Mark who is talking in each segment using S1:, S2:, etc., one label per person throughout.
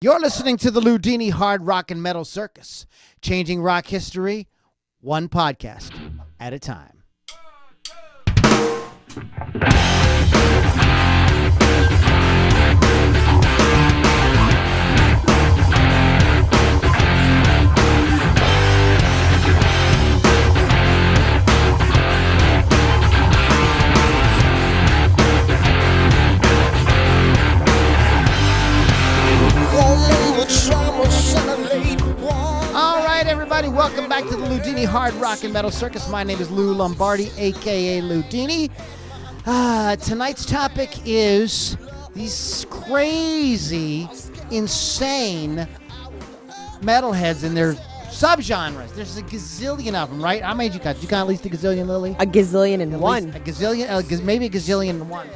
S1: You're listening to the Loudini Hard Rock and Metal Circus, changing rock history one podcast at a time. All right, everybody, welcome back to the Loudini Hard Rock and Metal Circus. My name is Lou Lombardi, a.k.a. Loudini. Tonight's topic is these crazy, insane metalheads and their subgenres. There's a gazillion of them, right? How many you got? You got at least a gazillion, Lily?
S2: A gazillion and one.
S1: A gazillion, maybe a gazillion and one.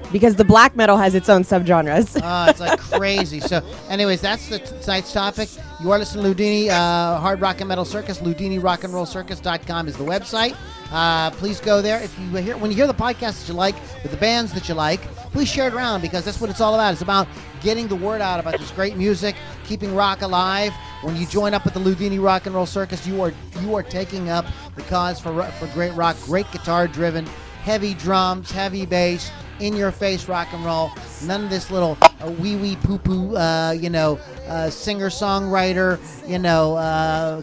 S2: Because the black metal has its own subgenres.
S1: It's like crazy. So, anyways, that's tonight's topic. You are listening to Loudini Hard Rock and Metal Circus. LoudiniRockandRollCircus.com is the website. Please go there. If you when you hear the podcast that you like, with the bands that you like, please share it around because that's what it's all about. It's about getting the word out about this great music, keeping rock alive. When you join up with the Loudini Rock and Roll Circus, you are taking up the cause for great rock, great guitar-driven, heavy drums, heavy bass, in-your-face rock and roll. None of this little wee-wee poo-poo, singer-songwriter,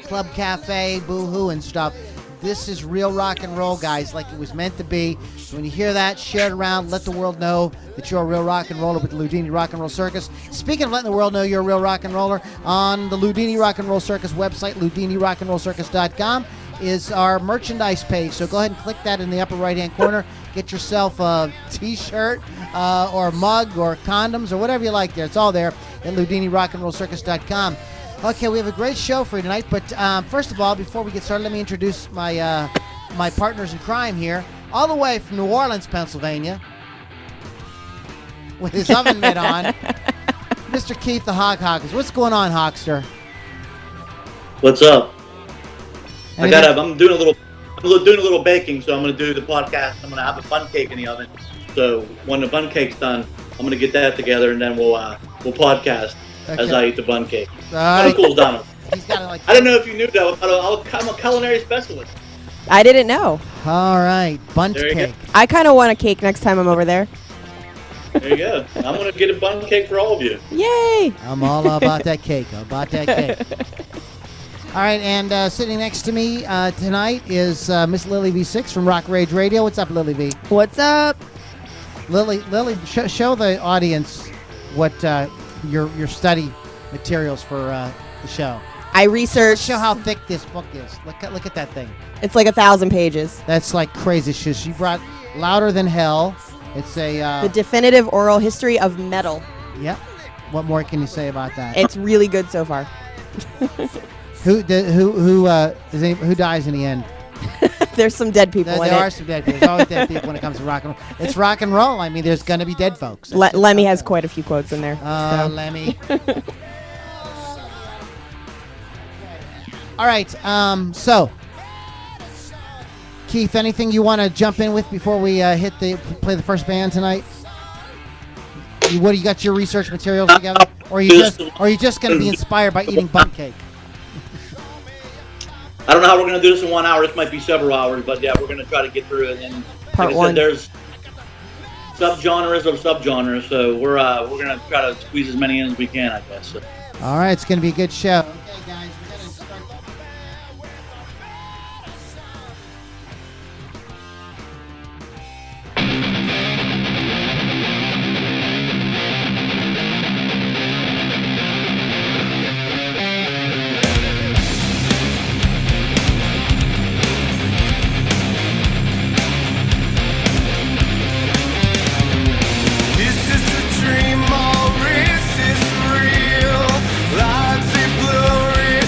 S1: club cafe, boo-hoo and stuff. This is real rock and roll, guys, like it was meant to be. So when you hear that, share it around. Let the world know that you're a real rock and roller with the Loudini Rock and Roll Circus. Speaking of letting the world know you're a real rock and roller, on the Loudini Rock and Roll Circus website, LoudiniRockandRollCircus.com, is our merchandise page. So go ahead and click that in the upper right-hand corner. Get yourself a T-shirt or a mug or condoms or whatever you like there. It's all there at LoudiniRockandRollCircus.com. Okay, we have a great show for you tonight, but first of all, before we get started, let me introduce my my partners in crime here, all the way from New Orleans, Pennsylvania, with his oven mitt on, Mr. Keith the Hog Hoggers. What's going on, Hogster?
S3: What's up? I'm doing a little baking, so I'm going to do the podcast. I'm going to have a bun cake in the oven. So when the bun cake's done, I'm going to get that together, and then we'll podcast as I eat the bun cake. How cool, Donald? I don't know if you knew that. I'm a culinary specialist.
S2: I didn't know.
S1: All right, bun cake.
S2: I kind of want a cake next time I'm over there.
S3: There you go. I'm going to get a bun cake for all of you.
S2: Yay!
S1: I'm all about that cake. All right, and sitting next to me tonight is Miss Lily V6 from Rock Rage Radio. What's up, Lily V?
S2: What's up?
S1: Lily, show the audience what your study materials for the show.
S2: I researched.
S1: Show how thick this book is. Look at that thing.
S2: It's like 1,000 pages.
S1: That's like crazy shit. She brought Louder Than Hell. It's the
S2: definitive oral history of metal.
S1: Yep. What more can you say about that?
S2: It's really good so far.
S1: Who dies in the end?
S2: There's some dead people in it.
S1: There are some dead people. There's always dead people when it comes to rock and roll. It's rock and roll. I mean, there's going to be dead folks.
S2: Lemmy has quite a few quotes in there.
S1: Oh, so. Lemmy. All right. So, Keith, anything you want to jump in with before we play the first band tonight? You got your research materials together, or are you just going to be inspired by eating bun cake?
S3: I don't know how we're going to do this in 1 hour. This might be several hours, but yeah, we're going to try to get through it. And
S2: Part
S3: like I
S2: one.
S3: said, there's subgenres of subgenres, so we're going to try to squeeze as many in as we can, I guess. So.
S1: All right, it's going to be a good show. Okay, guys, we're going to start.
S4: Dream or is this real? Lights in blurry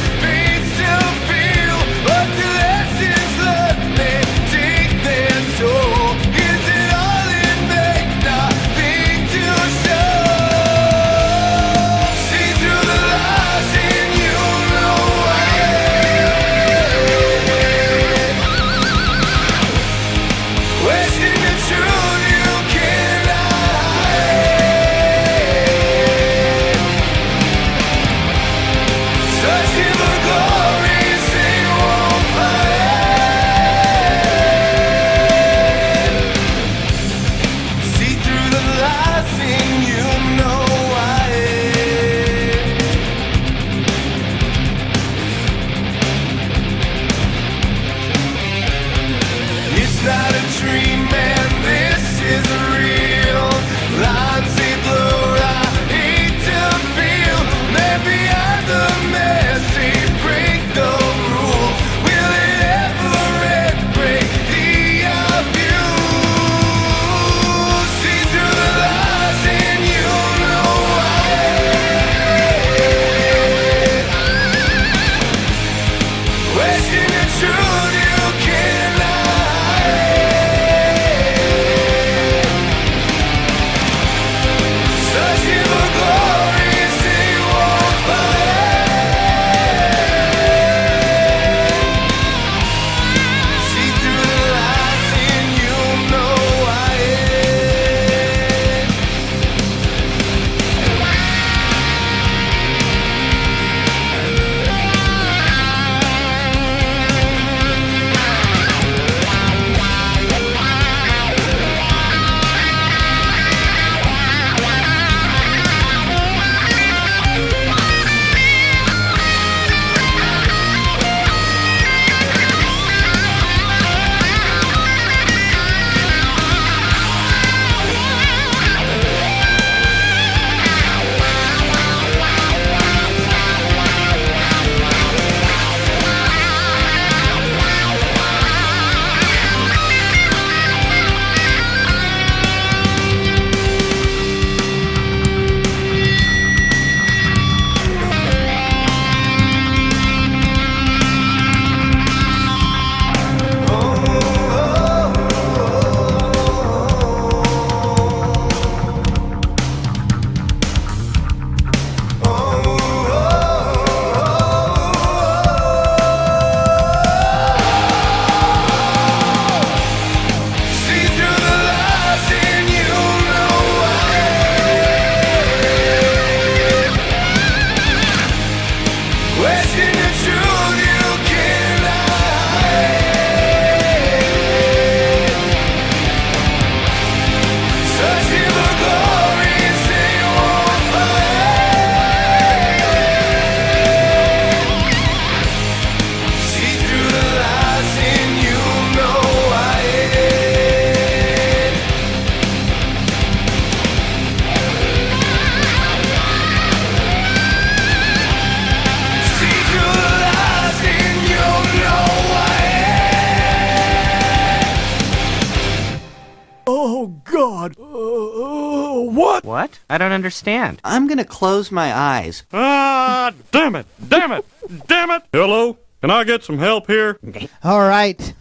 S4: What? I don't understand.
S5: I'm gonna close my eyes.
S6: Ah, damn it! Damn it! Damn it! Hello? Can I get some help here?
S1: All right.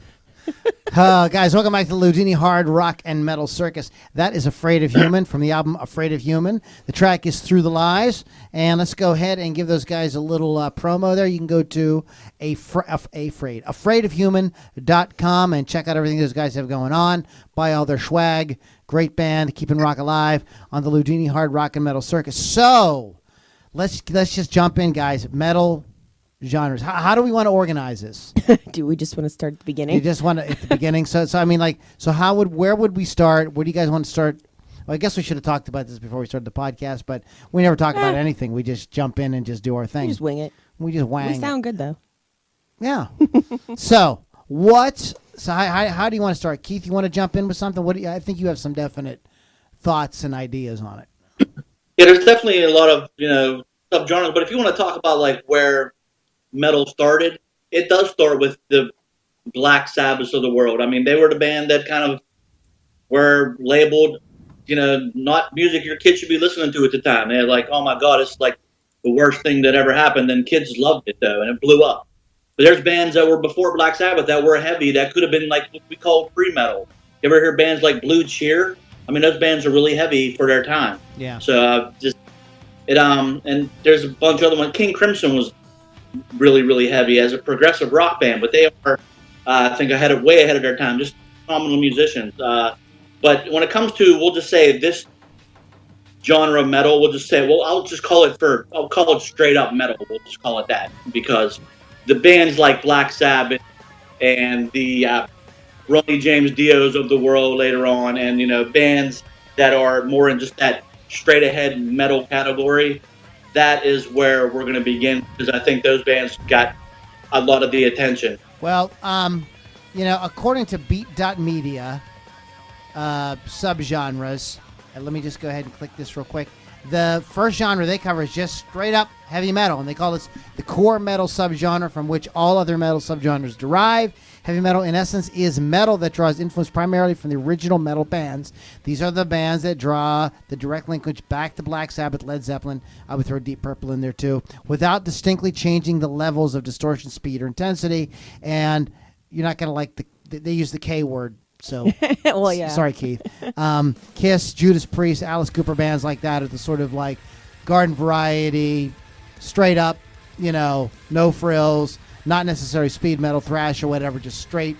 S1: Guys, welcome back to the Loudini Hard Rock and Metal Circus. That is Afraid of Human from the album Afraid of Human. The track is Through the Lies. And let's go ahead and give those guys a little promo there. You can go to afraidofhuman.com and check out everything those guys have going on. Buy all their swag. Great band, keeping rock alive on the Loudini Hard Rock and Metal Circus. So, let's just jump in, guys. Metal genres. How do we want to organize this?
S2: Do we just want to start at the beginning?
S1: You just want to at the beginning. So I mean, like, so where would we start? Where do you guys want to start? Well, I guess we should have talked about this before we started the podcast, but we never talk about anything. We just jump in and just do our thing.
S2: We just wing it.
S1: We just wang.
S2: We sound good though.
S1: Yeah. So how do you want to start, Keith? You want to jump in with something? I think you have some definite thoughts and ideas on it.
S3: Yeah, there's definitely a lot of subgenres, but if you want to talk about like where metal started, it does start with the Black Sabbaths of the world. I mean, they were the band that kind of were labeled, not music your kids should be listening to at the time. They're like, oh my God, it's like the worst thing that ever happened. And kids loved it though, and it blew up. But there's bands that were before Black Sabbath that were heavy that could have been like what we call pre-metal. You ever hear bands like Blue Cheer? I mean, those bands are really heavy for their time.
S1: Yeah.
S3: So and there's a bunch of other ones. King Crimson was really, really heavy as a progressive rock band, but they are, I think, way ahead of their time. Just phenomenal musicians. But when it comes to, we'll just say this genre of metal, we'll just say, I'll call it straight up metal. We'll just call it that, because the bands like Black Sabbath and the Ronnie James Dios of the world later on, and bands that are more in just that straight ahead metal category, that is where we're going to begin, because I think those bands got a lot of the attention.
S1: Well, according to Beat.media, subgenres, and let me just go ahead and click this real quick. The first genre they cover is just straight up heavy metal, and they call this the core metal subgenre from which all other metal subgenres derive. Heavy metal, in essence, is metal that draws influence primarily from the original metal bands. These are the bands that draw the direct linkage back to Black Sabbath, Led Zeppelin. I would throw Deep Purple in there too, without distinctly changing the levels of distortion, speed, or intensity. And you're not going to like they use the K word. So,
S2: well, yeah.
S1: Sorry, Keith. Kiss, Judas Priest, Alice Cooper, bands like that are the sort of like garden variety, straight up, no frills, not necessarily speed metal, thrash or whatever, just straight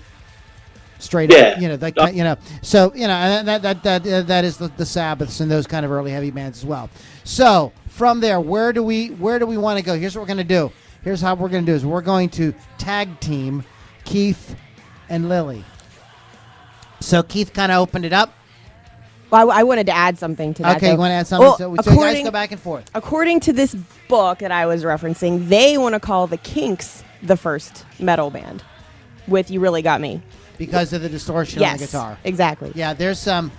S1: up, So, and that is the Sabbaths and those kind of early heavy bands as well. So from there, where do we want to go? Here's what we're going to do. Here's how we're going to do is we're going to tag team Keith and Lily. So Keith kind of opened it up.
S2: Well, I wanted to add something to that.
S1: Okay, you want to add something?
S2: Well,
S1: so you guys go back and forth.
S2: According to this book that I was referencing, they want to call the Kinks the first metal band with You Really Got Me.
S1: Because of the distortion on the guitar.
S2: Exactly.
S1: Yeah, there's a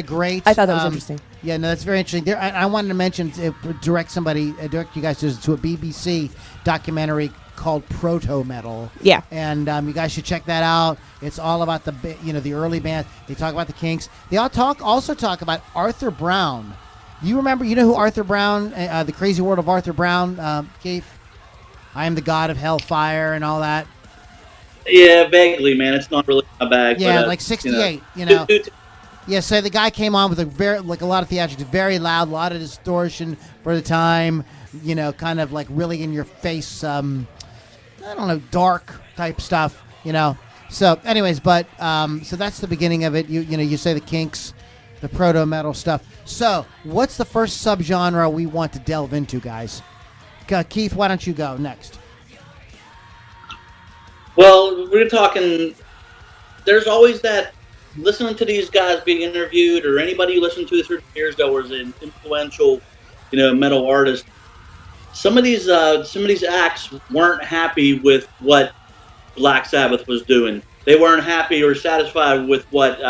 S1: great...
S2: I thought that was interesting.
S1: Yeah, no, that's very interesting. I wanted to mention, direct you guys to a BBC documentary called Proto Metal.
S2: Yeah.
S1: And you guys should check that out. It's all about the early band. They talk about the Kinks. They also talk about Arthur Brown. You know who Arthur Brown, The Crazy World of Arthur Brown, Keith? I Am the God of Hellfire and all that.
S3: Yeah, vaguely, man. It's not really my bag.
S1: Yeah, but, like 68, Yeah, so the guy came on with a lot of theatrics, very loud, a lot of distortion for the time, kind of like really in your face, I don't know, dark type stuff, So anyways, but so that's the beginning of it. You say the Kinks, the proto metal stuff. So what's the first subgenre we want to delve into, guys? Keith, why don't you go next?
S3: we're talking. There's always that listening to these guys being interviewed, or anybody you listened to 30 years ago was an influential, metal artist. Some of these acts weren't happy with what Black Sabbath was doing. They weren't happy or satisfied with what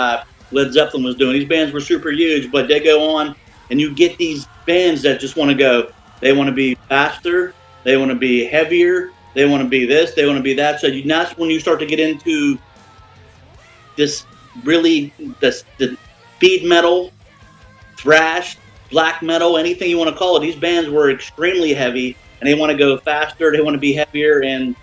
S3: Led Zeppelin was doing. These bands were super huge, but they go on, and you get these bands that just want to go. They want to be faster. They want to be heavier. They want to be this. They want to be that. So that's when you start to get into this really the speed metal, thrash, black metal, anything you want to call it. These bands were extremely heavy, and they want to go faster. They want to be heavier, and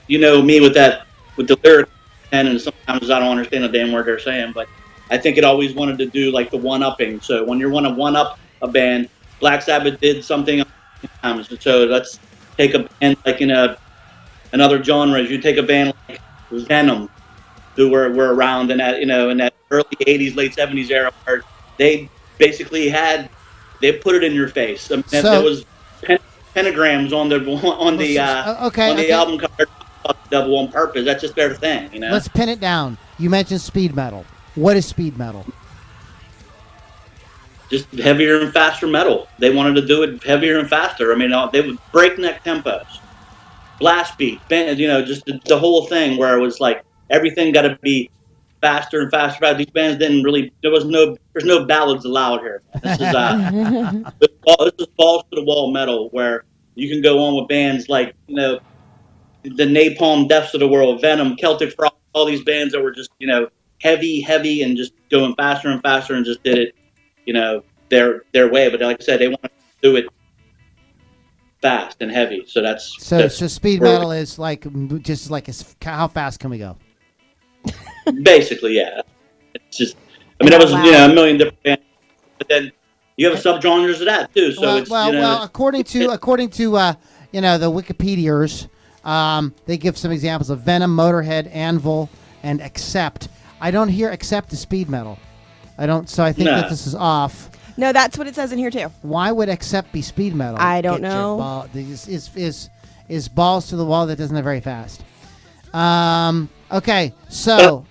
S3: me with the lyric, and sometimes I don't understand a damn word they're saying, but I think it always wanted to do like the one-upping. So when you want to one-up a band, Black Sabbath did something. So let's take a band like in another genres. You take a band like Venom, who were around in that in that early '80s, late '70s era, where they basically they put it in your face. I mean, there was pentagrams on the album cover. Double on purpose. That's just their thing,
S1: Let's pin it down. You mentioned speed metal. What is speed metal?
S3: Just heavier and faster metal. They wanted to do it heavier and faster. I mean, they would breakneck tempos, blast beat, just the whole thing where it was like everything got to be faster and faster. These bands didn't really. There's no ballads allowed here. This is this is balls to the wall metal where you can go on with bands like the Napalm Deaths of the world, Venom, Celtic Frost, all these bands that were just heavy and just going faster and faster and just did it their way. But like I said, they want to do it fast and heavy. So
S1: so speed metal is like just like how fast can we go?
S3: Basically, yeah. It's just that was a million different bands, but then you have subgenres of that too. So
S1: according to the Wikipedia's. They give some examples of Venom, Motorhead, Anvil, and Accept. I don't hear Accept as speed metal. I don't. So I think that this is off.
S2: No, that's what it says in here too.
S1: Why would Accept be speed metal?
S2: I don't know.
S1: Is balls to the wall that doesn't have very fast. Okay, so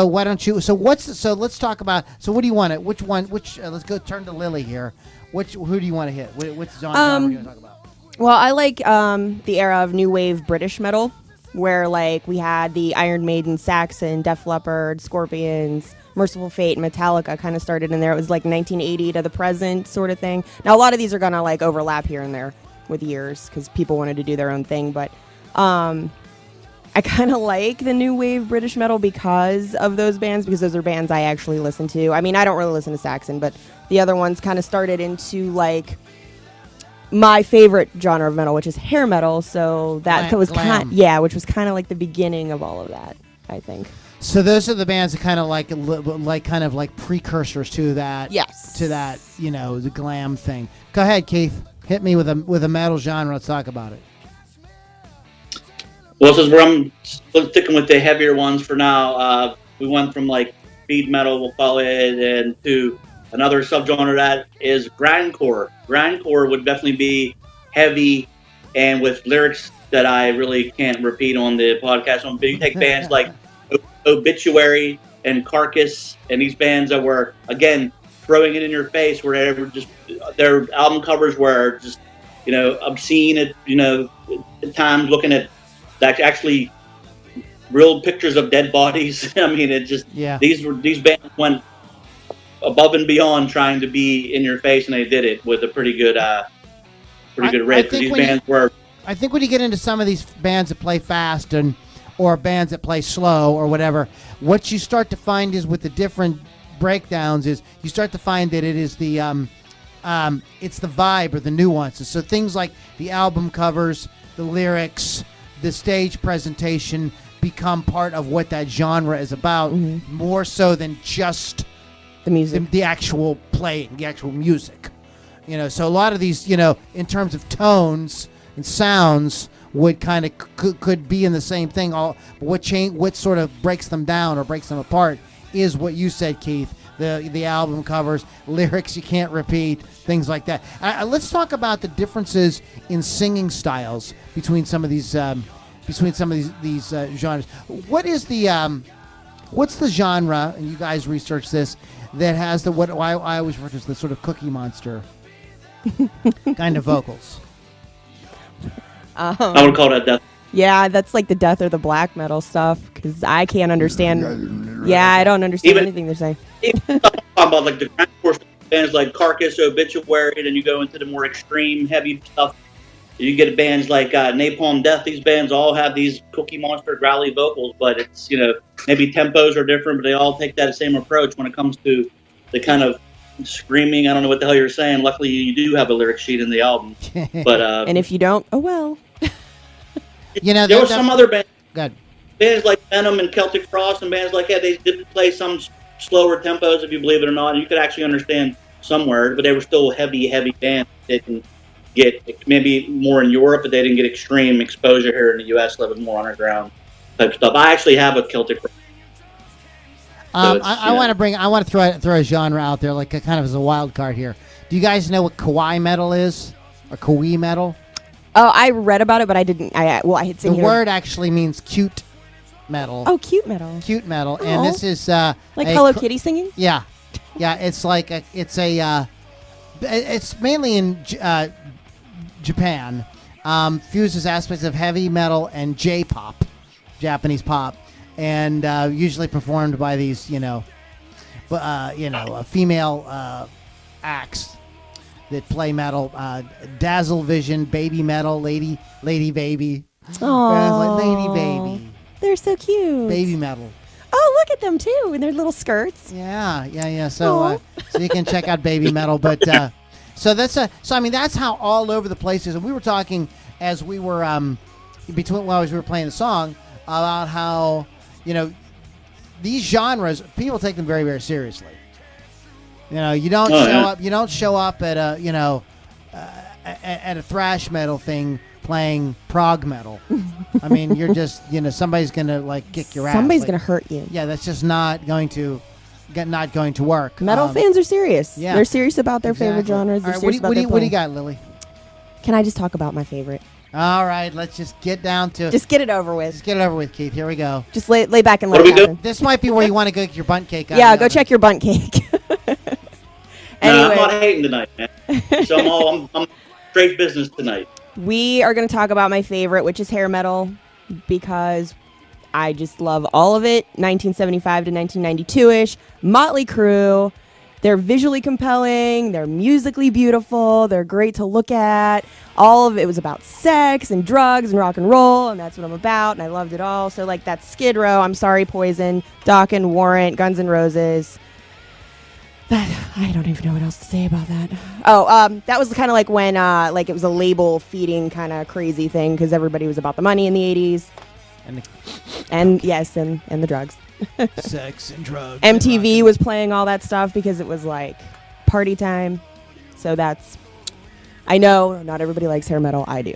S1: why don't you? So let's talk about. So what do you want? Which one? Let's go turn to Lily here. Who do you want to hit? Which genre are we going to talk about?
S2: Well, I like the era of new wave British metal, where like we had the Iron Maiden, Saxon, Def Leppard, Scorpions, Merciful Fate, and Metallica kind of started in there. It was like 1980 to the present sort of thing. Now a lot of these are gonna like overlap here and there with years because people wanted to do their own thing, but I kind of like the new wave British metal because of those bands, because those are bands I actually listen to. I mean, I don't really listen to Saxon, but the other ones kind of started into like my favorite genre of metal, which is hair metal. So that was which was kind of like the beginning of all of that, I think.
S1: So those are the bands that kind of like precursors to that.
S2: Yes.
S1: To that, the glam thing. Go ahead, Keith. Hit me with a metal genre. Let's talk about it.
S3: Well, this is where I'm sticking with the heavier ones for now. We went from like speed metal, we'll call it, and to another subgenre that is grindcore. Grindcore would definitely be heavy and with lyrics that I really can't repeat on the podcast. But you take bands like Obituary and Carcass and these bands that were, again, throwing it in your face, where their album covers were just, obscene at times, looking at actually real pictures of dead bodies. I mean, these bands went above and beyond trying to be in your face, and they did it with a pretty good rate.
S1: I think when you get into some of these bands that play fast or bands that play slow or whatever, what you start to find is with the different breakdowns is you start to find that it is the it's the vibe or the nuances. So things like the album covers, the lyrics, the stage presentation become part of what that genre is about, more so than just
S2: the music,
S1: the actual playing, the actual music. So a lot of these, in terms of tones and sounds, would kind of could be in the same thing. But what sort of breaks them down or breaks them apart is what you said, Keith. The album covers, lyrics you can't repeat, things like that. Let's talk about the differences in singing styles between some of these between some of these genres. What is the what's the genre? And you guys research this that has the what I always refer to as the sort of Cookie Monster kind of vocals.
S3: I would call that death.
S2: Yeah, that's like the death or the black metal stuff because I can't understand. Yeah, I don't understand anything they're saying.
S3: Even talking about like the grindcore bands like Carcass, Obituary, then you go into the more extreme, heavy stuff. You get bands like Napalm Death. These bands all have these Cookie Monster growly vocals, but it's maybe tempos are different, but they all take that same approach when it comes to the kind of screaming. I don't know what the hell you're saying. Luckily, you do have a lyric sheet in the album, but
S2: and if you don't, oh well.
S3: There were some other bands.
S1: Good.
S3: Bands like Venom and Celtic Frost and bands like that, they did play some slower tempos, if you believe it or not, and you could actually understand some words, but they were still heavy bands. They didn't get maybe more in Europe, but they didn't get extreme exposure here in the U.S. It was more underground type stuff. I actually have a Celtic Frost.
S1: I want to throw a genre out there, like kind of as a wild card here. Do you guys know what Kawaii metal is, or Kawaii metal?
S2: Oh, I read about it, but I didn't. I had seen
S1: the word actually means cute metal.
S2: Oh, cute metal.
S1: Cute metal,
S2: oh.
S1: And this is
S2: like Hello Kitty singing.
S1: Yeah. It's like it's mainly in Japan. Fuses aspects of heavy metal and J-pop, Japanese pop, and usually performed by these female acts that play metal. Dazzle Vision, Baby Metal, Lady Baby.
S2: Oh,
S1: like Lady Baby.
S2: They're so cute.
S1: Baby Metal.
S2: Oh, look at them too in their little skirts.
S1: Yeah. So you can check out Baby Metal, but that's how all over the place is. And we were talking as we were while we were playing the song about how these genres, people take them very, very seriously. You don't show up at a at a thrash metal thing playing prog metal. I mean, you're just somebody's gonna kick your ass.
S2: Somebody's gonna hurt you.
S1: Yeah, that's just not going to work.
S2: Metal fans are serious.
S1: Yeah,
S2: they're serious about their favorite genres. They're serious about their
S1: what do you got, Lily?
S2: Can I just talk about my favorite?
S1: All right, let's just get down to.
S2: Just get it over with.
S1: Just get it over with, Keith. Here we go.
S2: Just lay back and let it happen.
S1: This might be where you want to go get your bunt cake.
S2: Yeah, go check your bunt cake.
S3: Anyway. I'm not hating tonight, man. So I'm straight business tonight.
S2: We are going to talk about my favorite, which is hair metal, because I just love all of it. 1975 to 1992-ish. Motley Crue. They're visually compelling. They're musically beautiful. They're great to look at. All of it was about sex and drugs and rock and roll, and that's what I'm about, and I loved it all. So, that's Skid Row, I'm Sorry, Poison, Dokken, Warrant, Guns N' Roses. I don't even know what else to say about that. Oh, that was kind of like when it was a label feeding kind of crazy thing because everybody was about the money in the 80s. And the drugs.
S1: Sex and drugs.
S2: MTV was playing all that stuff because it was party time. So I know not everybody likes hair metal. I do.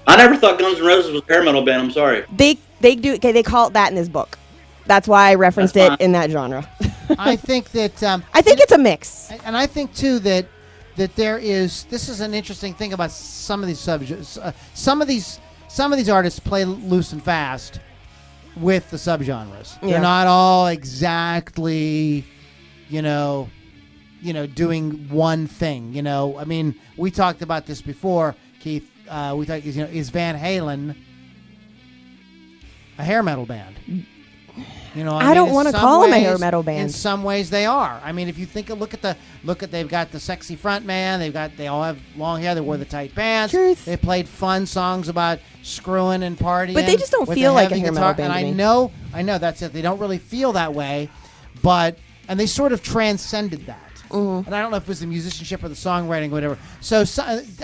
S3: I never thought Guns N' Roses was a hair metal band. I'm sorry.
S2: They do. Okay, they call it that in this book. That's why I referenced it in that genre.
S1: I think that
S2: I think it's a mix,
S1: and I think too that there is. This is an interesting thing about some of these subjects. Some of these artists play loose and fast with the subgenres. Yeah. They're not all exactly, doing one thing. I mean, we talked about this before, Keith. We talked, is Van Halen a hair metal band?
S2: I don't want to call them a hair metal band.
S1: In some ways, they are. I mean, if you look at they've got the sexy front man. They all have long hair. They wore the tight pants.
S2: Truth.
S1: They played fun songs about screwing and partying.
S2: But they just don't feel like a hair metal band.
S1: And I know that's it. They don't really feel that way, and they sort of transcended that.
S2: Mm-hmm.
S1: And I don't know if it was the musicianship or the songwriting or whatever. So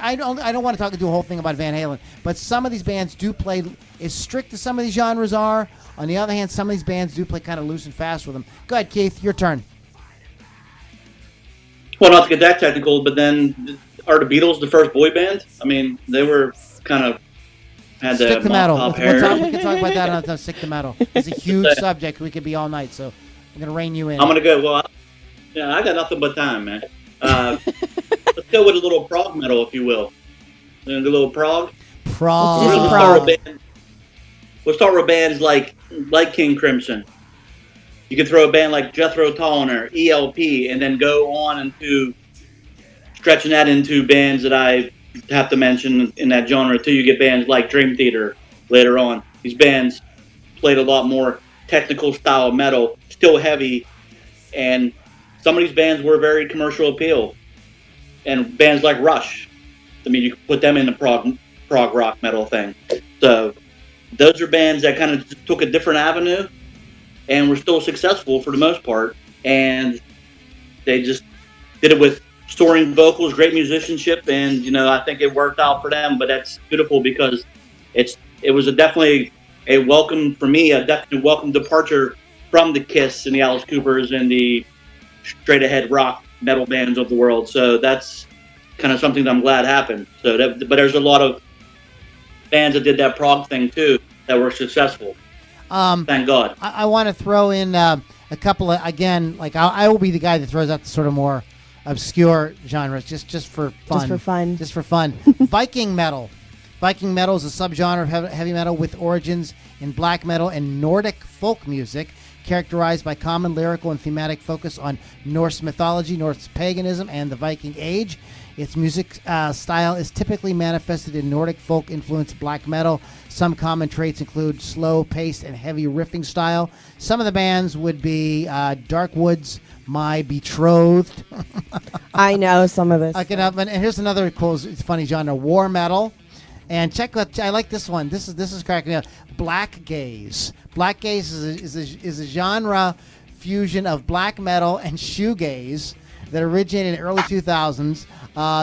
S1: I don't want to do a whole thing about Van Halen, but some of these bands do play as strict as some of these genres are. On the other hand, some of these bands do play kind of loose and fast with them. Go ahead, Keith, your turn.
S3: Well, not to get that technical, but then are the Beatles the first boy band? I mean, they were kind of had
S1: Stick
S3: the
S1: metal.
S3: top hair.
S1: We can talk about that another time. Stick to metal. It's a huge subject. We could be all night, so I'm going to rein you in.
S3: I'm going to go. Well, I got nothing but time, man. Let's go with a little prog metal, if you will. You know, the little prog.
S1: Prog.
S2: Let's do some
S3: We'll
S2: prog.
S3: start with bands. We'll start with bands like King Crimson. You can throw a band like Jethro Tull or ELP, and then go on into stretching that into bands that I have to mention in that genre too. You get bands like Dream Theater later on. These bands played a lot more technical style of metal, still heavy, and some of these bands were very commercial appeal. And bands like Rush, I mean, you could put them in the prog rock metal thing. So those are bands that kind of took a different avenue and were still successful for the most part. And they just did it with soaring vocals, great musicianship, and I think it worked out for them. But that's beautiful because it was definitely a welcome for me, a definitely welcome departure from the Kiss and the Alice Coopers and the straight ahead rock metal bands of the world. So that's kind of something that I'm glad happened. But there's a lot of bands that did that prog thing too that were successful. Thank God.
S1: I want to throw in a couple of, again, like I will be the guy that throws out the sort of more obscure genres just for fun. Just for fun. Viking metal. Viking metal is a subgenre of heavy metal with origins in black metal and Nordic folk music, characterized by common lyrical and thematic focus on Norse mythology, Norse paganism, and the Viking Age. Its music style is typically manifested in Nordic folk-influenced black metal. Some common traits include slow-paced and heavy riffing style. Some of the bands would be Darkwoods, My Betrothed.
S2: I know some of this.
S1: And here's another cool, funny genre: war metal. And check out, I like this one. This is cracking me up. Black gaze. Black gaze is a genre fusion of black metal and shoegaze that originated in the early 2000s.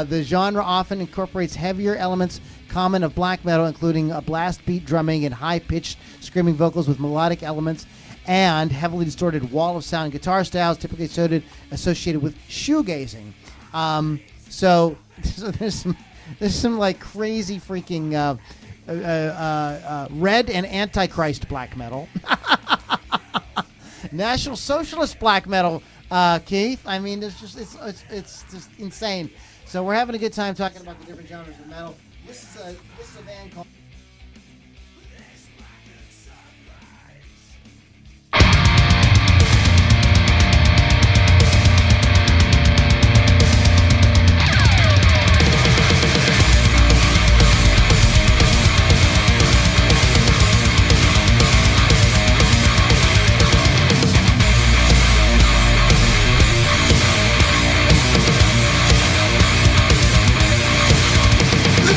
S1: The genre often incorporates heavier elements common of black metal, including a blast beat drumming and high-pitched screaming vocals with melodic elements, and heavily distorted wall of sound guitar styles typically associated with shoegazing. So there's some like crazy freaking red and antichrist black metal, National Socialist black metal. Keith, I mean, it's just insane. So we're having a good time talking about the different genres of metal. This is a band called.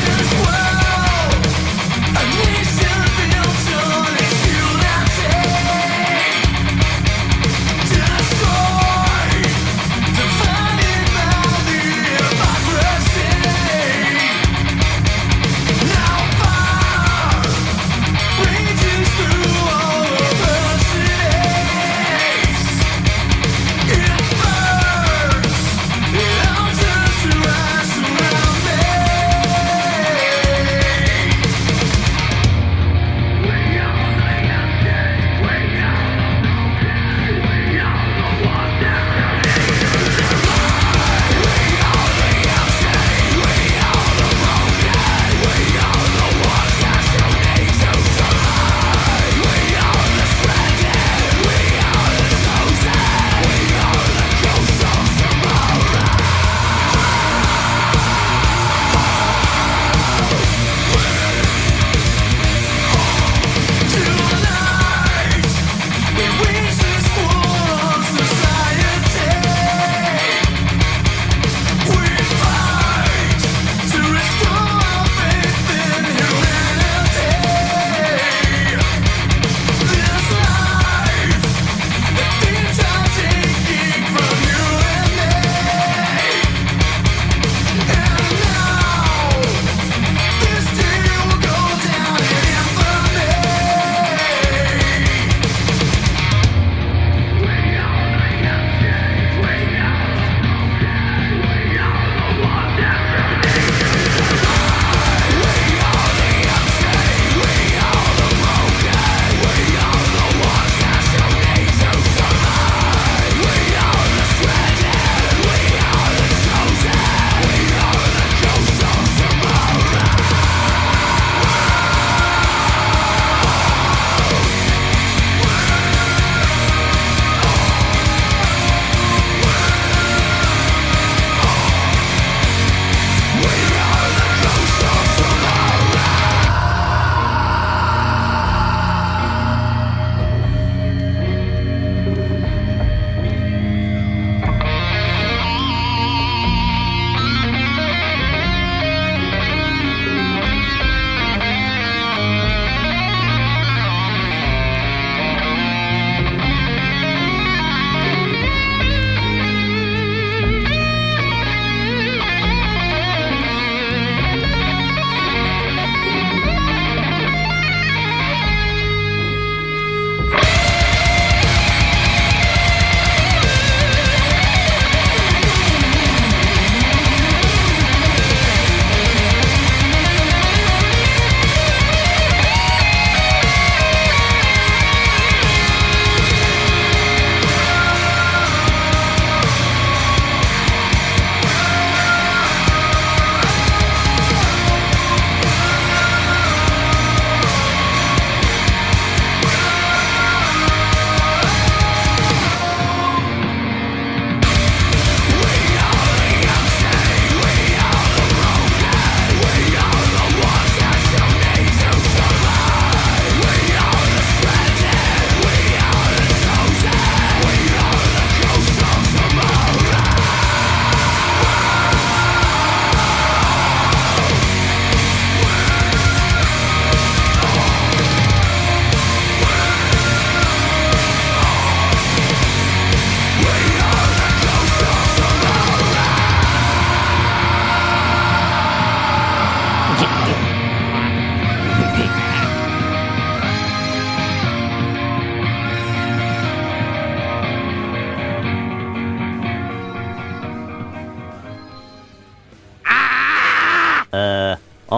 S7: This world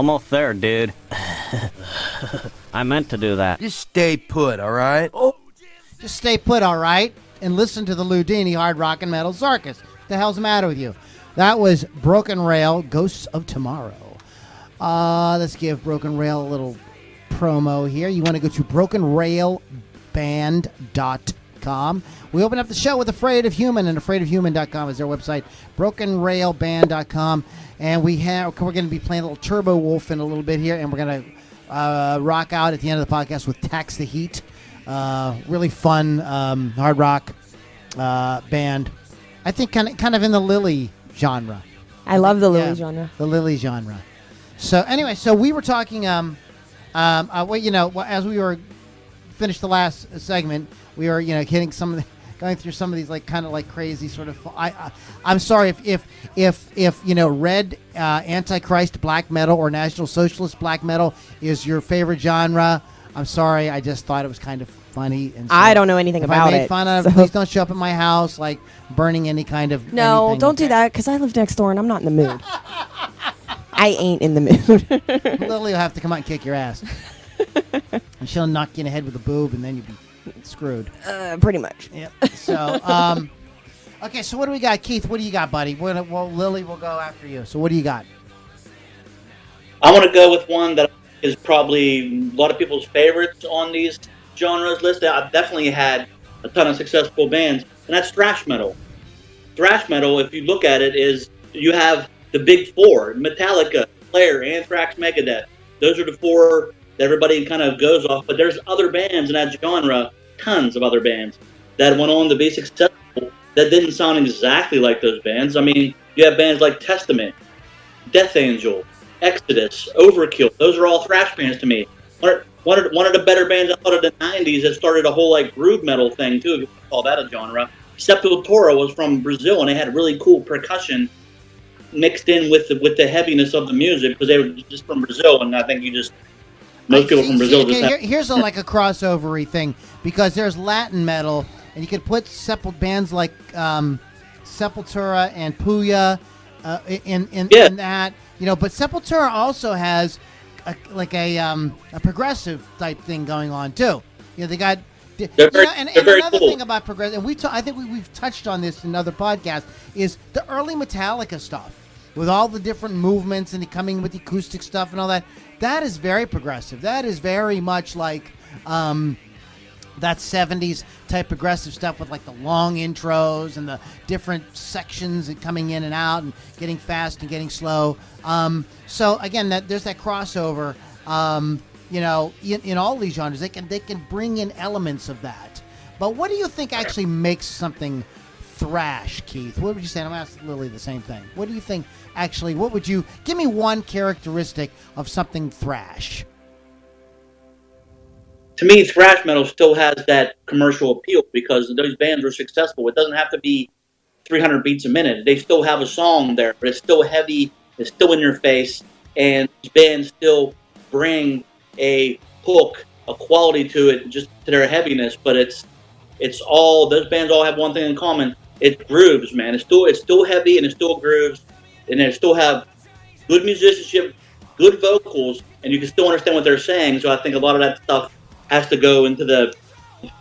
S4: Almost there, dude. I meant to do that.
S7: Just stay put, all right?
S1: Just stay put, all right, and listen to the Loudini Hard Rock and Metal Circus. What the hell's the matter with you? That was Brokenrail, Ghosts of Tomorrow. Let's give Brokenrail a little promo here. You want to go to brokenrailband.com. We open up the show with Afraid of Human, and afraidofhuman.com is their website. brokenrailband.com, and we're going to be playing a little Turbowolf in a little bit here, and we're going to rock out at the end of the podcast with Tax the Heat. Really fun hard rock band. I think kind of in the Lily genre.
S2: I love the Lily genre.
S1: The Lily genre. So anyway, so we were talking. As we were finished the last segment, we were hitting going through some of these like kind of like crazy sort of. I'm sorry if red Antichrist black metal or National Socialist black metal is your favorite genre. I'm sorry, I just thought it was kind of funny. And so
S2: I don't know anything about
S1: I made
S2: it.
S1: Fun of it, please don't show up at my house like burning any kind of.
S2: No,
S1: anything.
S2: don't do that because I live next door and I'm not in the mood. I ain't in the mood.
S1: Lily will have to come out and kick your ass, and she'll knock you in the head with a boob, and then you'll be screwed.
S2: Pretty much.
S1: Yep. So, okay. So what do we got, Keith? What do you got, buddy? Lily will go after you. So what do you got?
S3: I want to go with one that is probably a lot of people's favorites on these genres list. I've definitely had a ton of successful bands, and that's thrash metal. Thrash metal, if you look at it, is you have the big four: Metallica, Slayer, Anthrax, Megadeth. Those are the four that everybody kind of goes off. But there's other bands in that genre, tons of other bands that went on to be successful that didn't sound exactly like those bands. I mean, you have bands like Testament, Death Angel, Exodus, Overkill. Those are all thrash bands to me. One of the better bands out of the 90s that started a whole like groove metal thing too, if you call that a genre. Sepultura was from Brazil, and they had really cool percussion mixed in with the heaviness of the music because they were just from Brazil, and I think most people from Brazil just have...
S1: Here's like a crossover-y thing, because there's Latin metal, and you could put bands like Sepultura and Puya in that, but Sepultura also has a progressive type thing going on too. They got another
S3: cool
S1: thing about progressive, and I think we've touched on this in other podcasts, is the early Metallica stuff with all the different movements and coming with the acoustic stuff and all that. That is very progressive. That is very much like that 70s type progressive stuff with like the long intros and the different sections and coming in and out and getting fast and getting slow. So again, there's that crossover. In all these genres, they can bring in elements of that. But what do you think actually makes something thrash, Keith? What would you say? And I'm asking Lily the same thing. What do you think actually? What would you give me one characteristic of something thrash?
S3: To me, thrash metal still has that commercial appeal because those bands are successful. It doesn't have to be 300 beats a minute. They still have a song there, but it's still heavy. It's still in your face, and these bands still bring a hook, a quality to it, just to their heaviness. But it's all, those bands all have one thing in common. It's grooves, man. It's still heavy, and it still grooves, and they still have good musicianship, good vocals, and you can still understand what they're saying. So I think a lot of that stuff has to go into the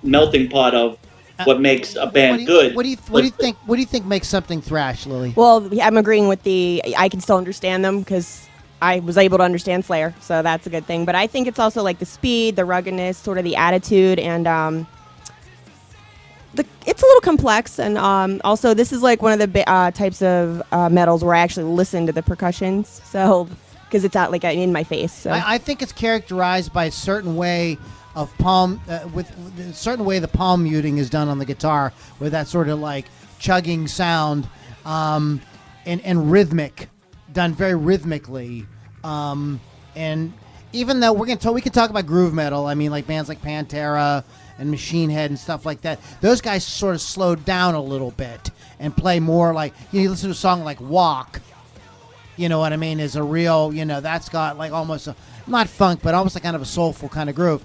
S3: melting pot of what makes a band good.
S1: What do you think makes something thrash, Lily?
S2: Well, I'm agreeing with I can still understand them because I was able to understand Slayer, so that's a good thing. But I think it's also like the speed, the ruggedness, sort of the attitude, and it's a little complex. And also, this is like one of the types of metals where I actually listen to the percussions, so because it's out like in my face. So.
S1: I think it's characterized by a certain way of palm, with a certain way the palm muting is done on the guitar, with that sort of like chugging sound, and rhythmic, done very rhythmically. And even though we can talk about groove metal, I mean, like bands like Pantera and Machine Head and stuff like that, those guys sort of slowed down a little bit and play more like, you listen to a song like Walk, you know what I mean, is a real, that's got like almost not funk, but almost like kind of a soulful kind of groove.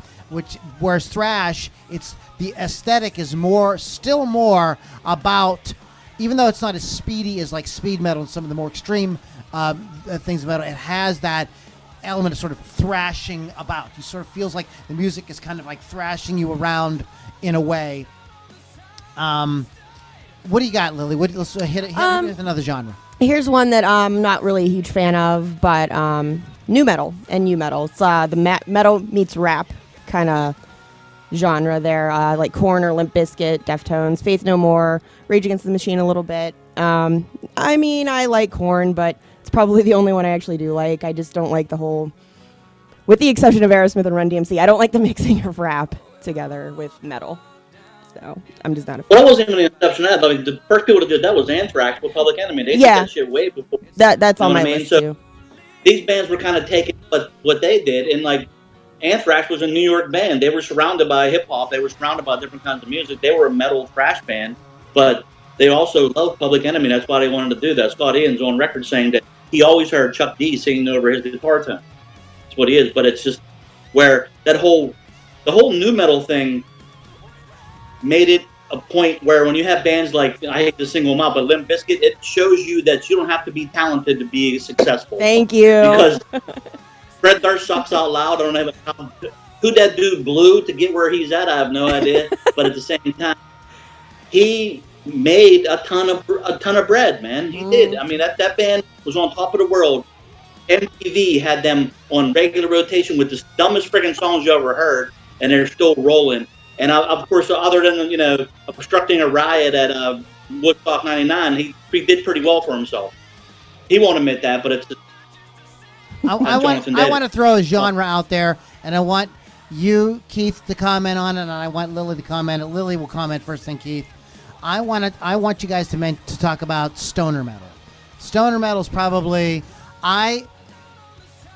S1: Whereas thrash, it's the aesthetic is still more about, even though it's not as speedy as like speed metal and some of the more extreme things of metal, it has that element of sort of thrashing about. You sort of feels like the music is kind of like thrashing you around in a way. What do you got, Lily? Let's hit with another genre.
S2: Here's one that I'm not really a huge fan of, but new metal and new metal. It's the metal meets rap kind of genre there, like Korn or Limp Bizkit, Deftones, Faith No More, Rage Against the Machine a little bit. I mean, I like Korn, but it's probably the only one I actually do like. I just don't like the whole, with the exception of Aerosmith and Run DMC, I don't like the mixing of rap together with metal. So I'm just not a fan.
S3: Well, that wasn't even an exception to that. I mean, the first people to do that was Anthrax with Public Enemy. They did that shit way before.
S2: That's on my list,
S3: so
S2: too.
S3: These bands were kind of taking what they did, and like Anthrax was a New York band. They were surrounded by hip hop. They were surrounded by different kinds of music. They were a metal thrash band, but they also loved Public Enemy. That's why they wanted to do that. Scott Ian's on record saying that he always heard Chuck D singing over his guitar tone. That's what he is. But it's just where the whole new metal thing made it a point where when you have bands like, I hate to single them out, but Limp Bizkit, it shows you that you don't have to be talented to be successful.
S2: Thank you.
S3: Because Fred Durst sucks out loud. I don't have who that dude blew to get where he's at. I have no idea. But at the same time, he made a ton of bread, man. He did. I mean, that band was on top of the world. MTV had them on regular rotation with the dumbest friggin' songs you ever heard, and they're still rolling. And of course, other than obstructing a riot at Woodstock '99, he did pretty well for himself. He won't admit that, but it's.
S1: I want to throw a genre out there, and I want you, Keith, to comment on it, and I want Lily to comment. Lily will comment first, then Keith. I want you guys to talk about stoner metal. Stoner metal is probably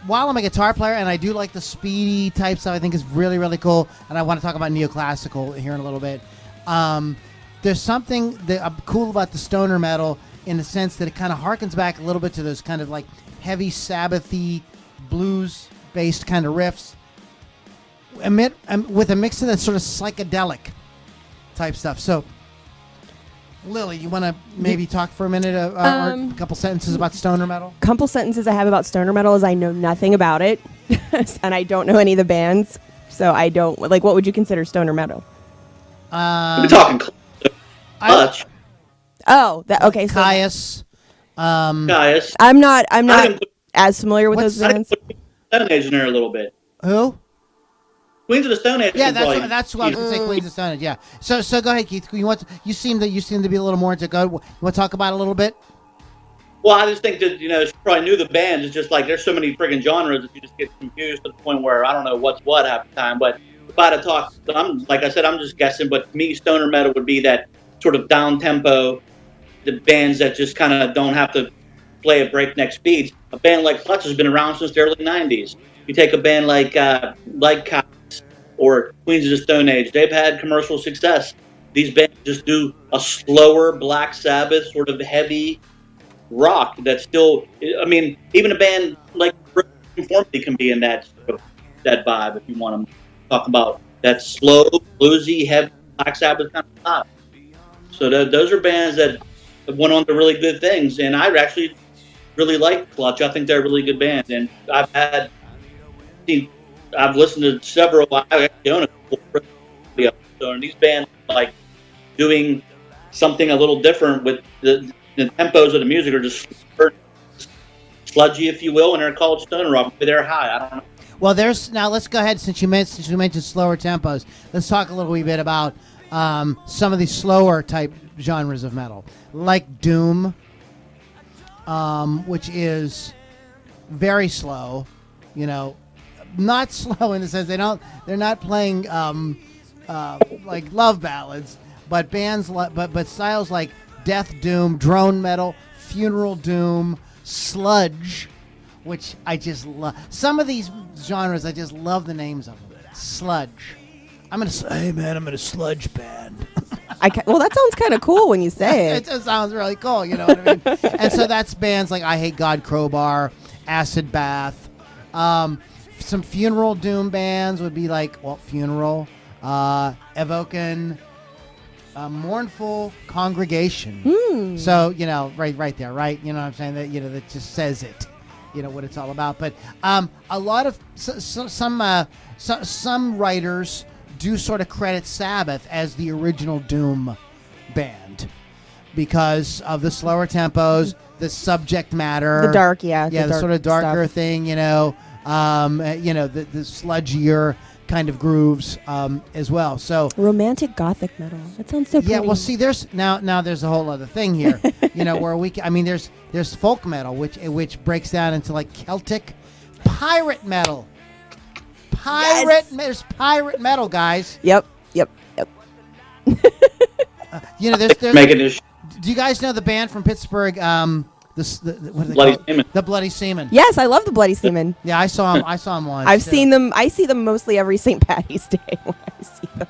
S1: while I'm a guitar player and I do like the speedy type stuff, I think is really, really cool. And I want to talk about neoclassical here in a little bit. There's something that cool about the stoner metal in the sense that it kind of harkens back a little bit to those kind of like heavy Sabbath-y blues-based kind of riffs, with a mix of that sort of psychedelic type stuff. So, Lily, you want to maybe talk for a minute or a couple sentences about stoner metal?
S2: Couple sentences I have about stoner metal is I know nothing about it, and I don't know any of the bands, so I don't like. What would you consider stoner metal?
S3: We're talking Clutch.
S2: Okay. So
S1: Caius.
S3: Caius.
S2: I'm not as familiar with those bands.
S3: Stone Age in there a little bit.
S1: Who?
S3: Queens of the Stone Age.
S1: Yeah, that's what I was going to say. Queens of the Stone Age. Yeah. So go ahead, Keith. You seem to be a little more into go. You want to talk about it a little bit?
S3: Well, I just think that she probably knew the bands. It's just like there's so many friggin' genres that you just get confused to the point where I don't know what's what half the time. But if I had to talk, I'm just guessing. But to me, stoner metal would be that sort of down tempo, the bands that just kind of don't have to play at breakneck speeds. A band like Clutch has been around since the early '90s. You take a band like Cox or Queens of the Stone Age, they've had commercial success. These bands just do a slower Black Sabbath sort of heavy rock that's still. I mean, even a band like Conformity can be in that vibe if you want to talk about that slow, bluesy, heavy Black Sabbath kind of style. So those are bands that went on to really good things, and I actually really like Clutch. I think they're a really good band, and I've listened to several. I actually own a couple and these bands like doing something a little different with the tempos of the music are just sludgy, if you will, and they're called stoner rock. They're high. I don't know.
S1: Well, let's go ahead since you mentioned slower tempos. Let's talk a little wee bit about some of these slower type genres of metal, like Doom, which is very slow. Not slow in the sense they're not playing like love ballads, but bands but styles like Death Doom, Drone Metal, Funeral Doom, Sludge, which I just love. Some of these genres I just love the names of them. Sludge. I'm in a sludge band.
S2: Well, that sounds kind of cool when you say it.
S1: It just sounds really cool, you know what I mean? And so that's bands like I Hate God, Crowbar, Acid Bath. Some funeral doom bands would be like, Funeral, Evoken, Mournful Congregation. So, right there, right? You know what I'm saying? That just says it. what it's all about. But a lot of some writers do sort of credit Sabbath as the original Doom band because of the slower tempos, the subject matter,
S2: the dark, the
S1: the sort of darker
S2: stuff.
S1: thing, the sludgier kind of grooves as well. So
S2: romantic gothic metal. That sounds so pretty.
S1: yeah, well, see, there's now there's a whole other thing here, where there's folk metal, which breaks down into like Celtic pirate metal. There's pirate metal, guys.
S2: Yep.
S1: There's
S3: Making this
S1: do you guys know the band from Pittsburgh? What are they
S3: Bloody
S1: called?
S3: Seaman.
S1: The Bloody Seaman.
S2: Yes, I love the Bloody Seaman.
S1: Yeah, I saw them once.
S2: I've seen them. I see them mostly every St. Patty's Day when I see them.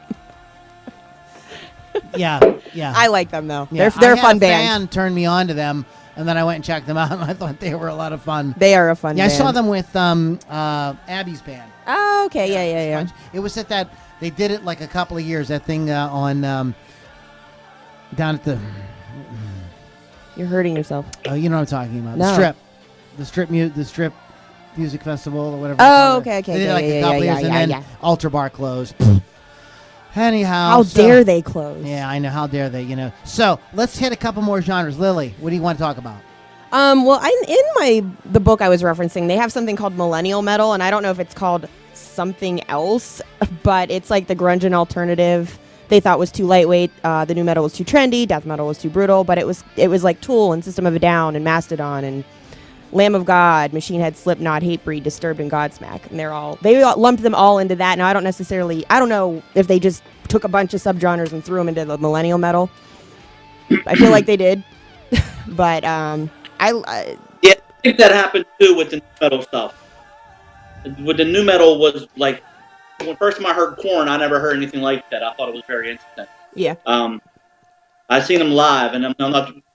S1: Yeah.
S2: I like them though.
S1: Yeah,
S2: They're a fun
S1: a
S2: band.
S1: fan turned me on to them, and then I went and checked them out, and I thought they were a lot of fun.
S2: They are a fun
S1: Yeah,
S2: band.
S1: I saw them with Abby's band.
S2: Oh, okay. Yeah.
S1: It was at that. They did it like a couple of years. That thing on down at the.
S2: You're hurting yourself.
S1: Oh, you know what I'm talking about.
S2: No.
S1: The strip music festival or whatever.
S2: Oh, okay.
S1: They did it like a couple of years, and then Altar Bar closed. Anyhow,
S2: How dare they close?
S1: Yeah, I know. How dare they? So let's hit a couple more genres. Lily, what do you want to talk about?
S2: Well, in the book I was referencing, they have something called millennial metal, and I don't know if it's called something else, but it's like the grunge and alternative. They thought was too lightweight. The new metal was too trendy. Death metal was too brutal. But it was like Tool and System of a Down and Mastodon and Lamb of God, Machine Head, Slipknot, Hatebreed, Disturbed, and Godsmack. And they lumped them all into that. Now I don't know if they just took a bunch of subgenres and threw them into the millennial metal. I feel like they did, but
S3: yeah, I think that happened too with the new metal stuff. With the new metal was like. When first time I heard Korn, I never heard anything like that. I thought it was very interesting.
S2: Yeah.
S3: I seen them live, and I'm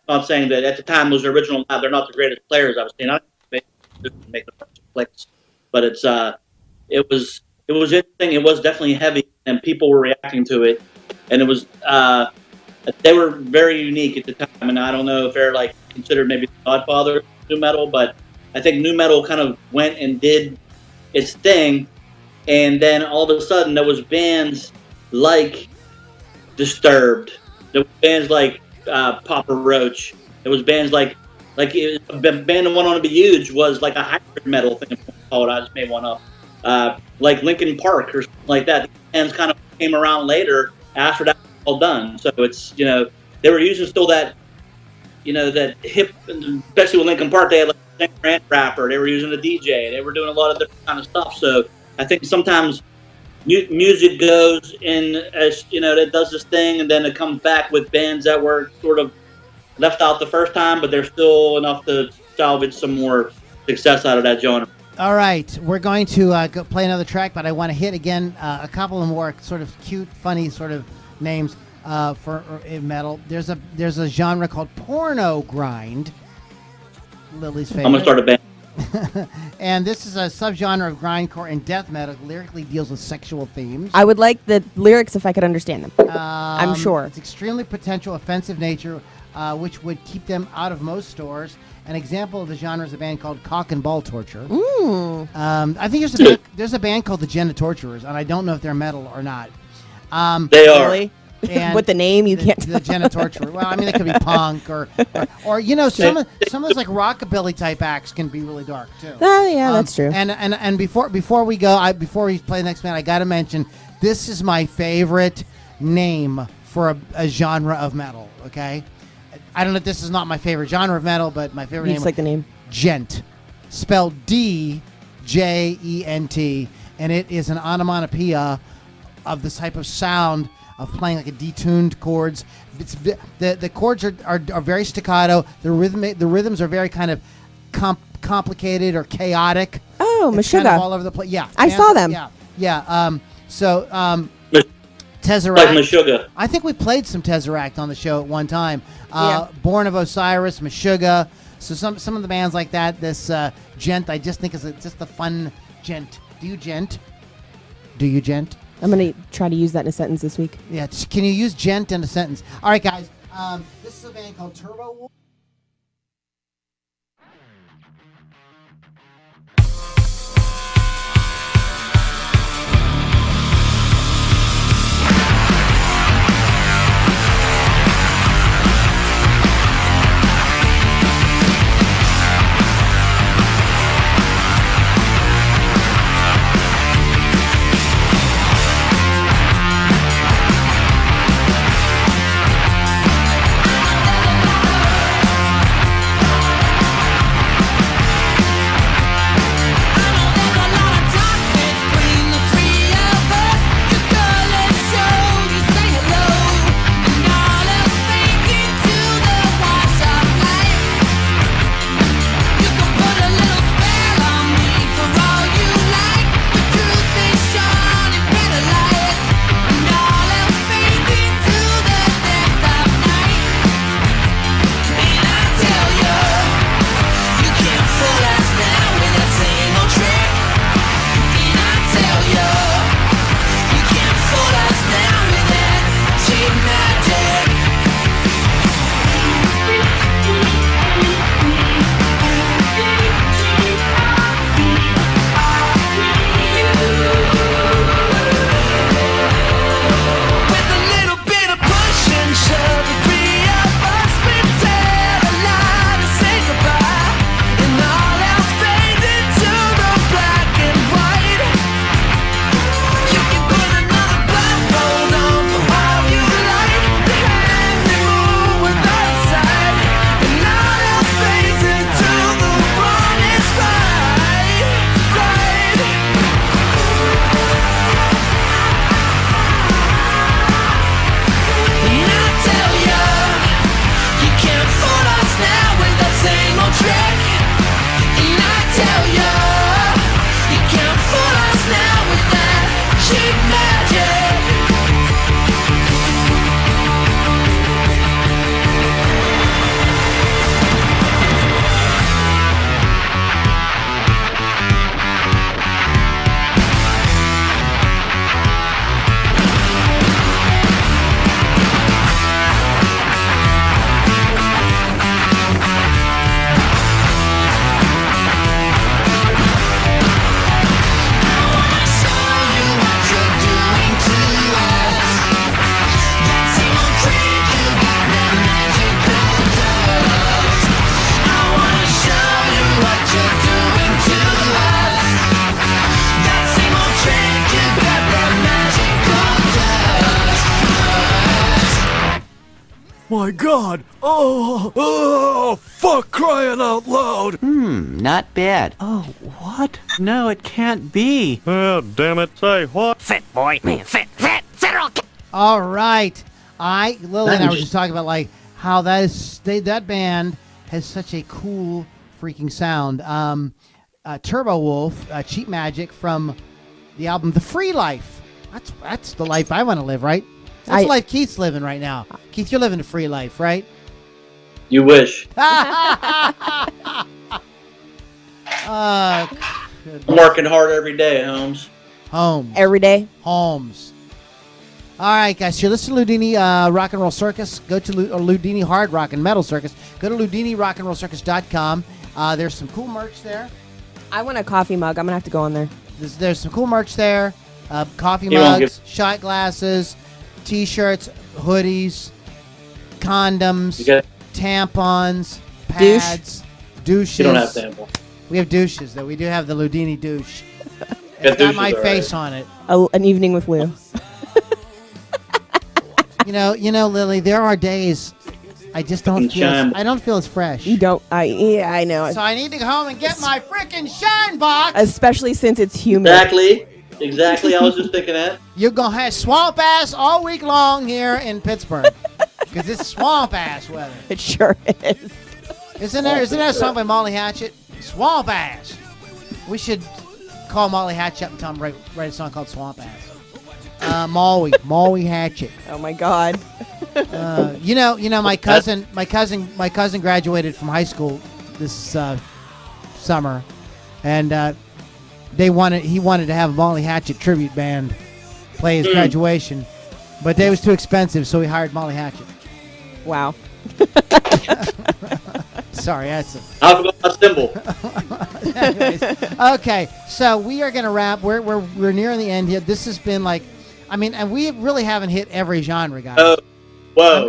S3: not saying that at the time those original live. They're not the greatest players I've seen. I didn't make the first clicks, but it was interesting. It was definitely heavy, and people were reacting to it, and it was they were very unique at the time. And I don't know if they're like considered maybe the godfather of new metal, but I think new metal kind of went and did its thing. And then all of a sudden, there was bands like Disturbed. There was bands like Papa Roach. There was bands like a band that went on to be huge was like a hybrid metal thing. I just made one up. Like Linkin Park or something like that. The bands kind of came around later after that was all done. So it's they were using still that that hip, especially with Linkin Park. They had like a singer and rapper. They were using a DJ. They were doing a lot of different kind of stuff. So. I think sometimes music goes in as it does this thing, and then it comes back with bands that were sort of left out the first time, but they're still enough to salvage some more success out of that genre.
S1: All right, we're going to go play another track, but I want to hit again a couple of more sort of cute, funny sort of names for metal. There's a genre called porno grind. Lily's favorite.
S3: I'm gonna start a band.
S1: And this is a subgenre of grindcore and death metal. Lyrically deals with sexual themes.
S2: I would like the lyrics if I could understand them. I'm sure.
S1: It's extremely potential offensive nature, which would keep them out of most stores. An example of the genre is a band called Cock and Ball Torture. I think there's a band called the Genitorturers, and I don't know if they're metal or not.
S3: They are.
S2: Really?
S1: And
S2: with the name, you can't.
S1: The Genitorturer. Well, I mean, it could be punk or some of those like rockabilly type acts can be really dark too.
S2: Oh yeah, that's true.
S1: And before we go, before we play the next band, I got to mention this is my favorite name for a genre of metal. Okay, I don't know if this is not my favorite genre of metal, but my favorite
S2: You
S1: name.
S2: just like the name.
S1: Djent, spelled DJENT, and it is an onomatopoeia of this type of sound of playing like a detuned chords. It's the chords are very staccato. The rhythms are very kind of complicated or chaotic.
S2: Oh,
S1: It's kind
S2: Meshuggah.
S1: of all over the place. Yeah,
S2: I saw them.
S1: Yeah. Tesseract.
S3: Like Meshuggah.
S1: I think we played some Tesseract on the show at one time.
S2: Yeah.
S1: Born of Osiris, Meshuggah. So some of the bands like that. This Djent, I just think is just a fun Djent. Do you Djent?
S2: I'm going to try to use that in a sentence this week.
S1: Yeah, can you use Djent in a sentence? All right, guys. This is a band called Turbowolf.
S6: my God! Oh, fuck crying out loud!
S5: Not bad.
S7: Oh, what? No, it can't be.
S6: Oh, damn it. Say what?
S8: Sit, boy. Sit.
S1: All right. Lily and I were just talking about like how that band has such a cool freaking sound. Turbowolf, Cheap Magic from the album The Free Life. That's the life I want to live, right? That's the life Keith's living right now. Keith, you're living a free life, right?
S3: You wish.
S1: Goodness.
S3: I'm working hard every day, Holmes.
S2: Every day.
S1: Holmes. All right, guys. So listen to Loudini Rock and Roll Circus. Go to Loudini Hard Rock and Metal Circus. Go to LoudiniRockandRollCircus.com. There's some cool merch there.
S2: I want a coffee mug. I'm going to have to go on there.
S1: There's some cool merch there. Coffee mugs, shot glasses, T-shirts, hoodies, condoms, tampons, pads, douches.
S3: You don't have tampons.
S1: We have douches, though. We do have the Loudini douche. It's got my face on it.
S2: An evening with Lou.
S1: You know, Lily. There are days I just don't feel. I don't feel as fresh.
S2: You don't. I know.
S1: So I need to go home and get my freaking shine box.
S2: Especially since it's humid.
S3: Exactly. I was just thinking that.
S1: You're gonna have swamp ass all week long here in Pittsburgh because it's swamp ass weather.
S2: It sure is.
S1: Isn't there a song by Molly Hatchet? Swamp ass. We should call Molly Hatchet up and tell him write a song called Swamp Ass. Molly Hatchet.
S2: Oh my God.
S1: You know, my cousin graduated from high school this summer, and he wanted to have a Molly Hatchet tribute band play his graduation, but they was too expensive, so he hired Molly Hatchet.
S2: Wow.
S1: Sorry, that's it.
S3: I forgot my symbol.
S1: Anyways, okay, so we are gonna wrap. We're nearing the end here. This has been like, and we really haven't hit every genre, guys.
S3: Whoa.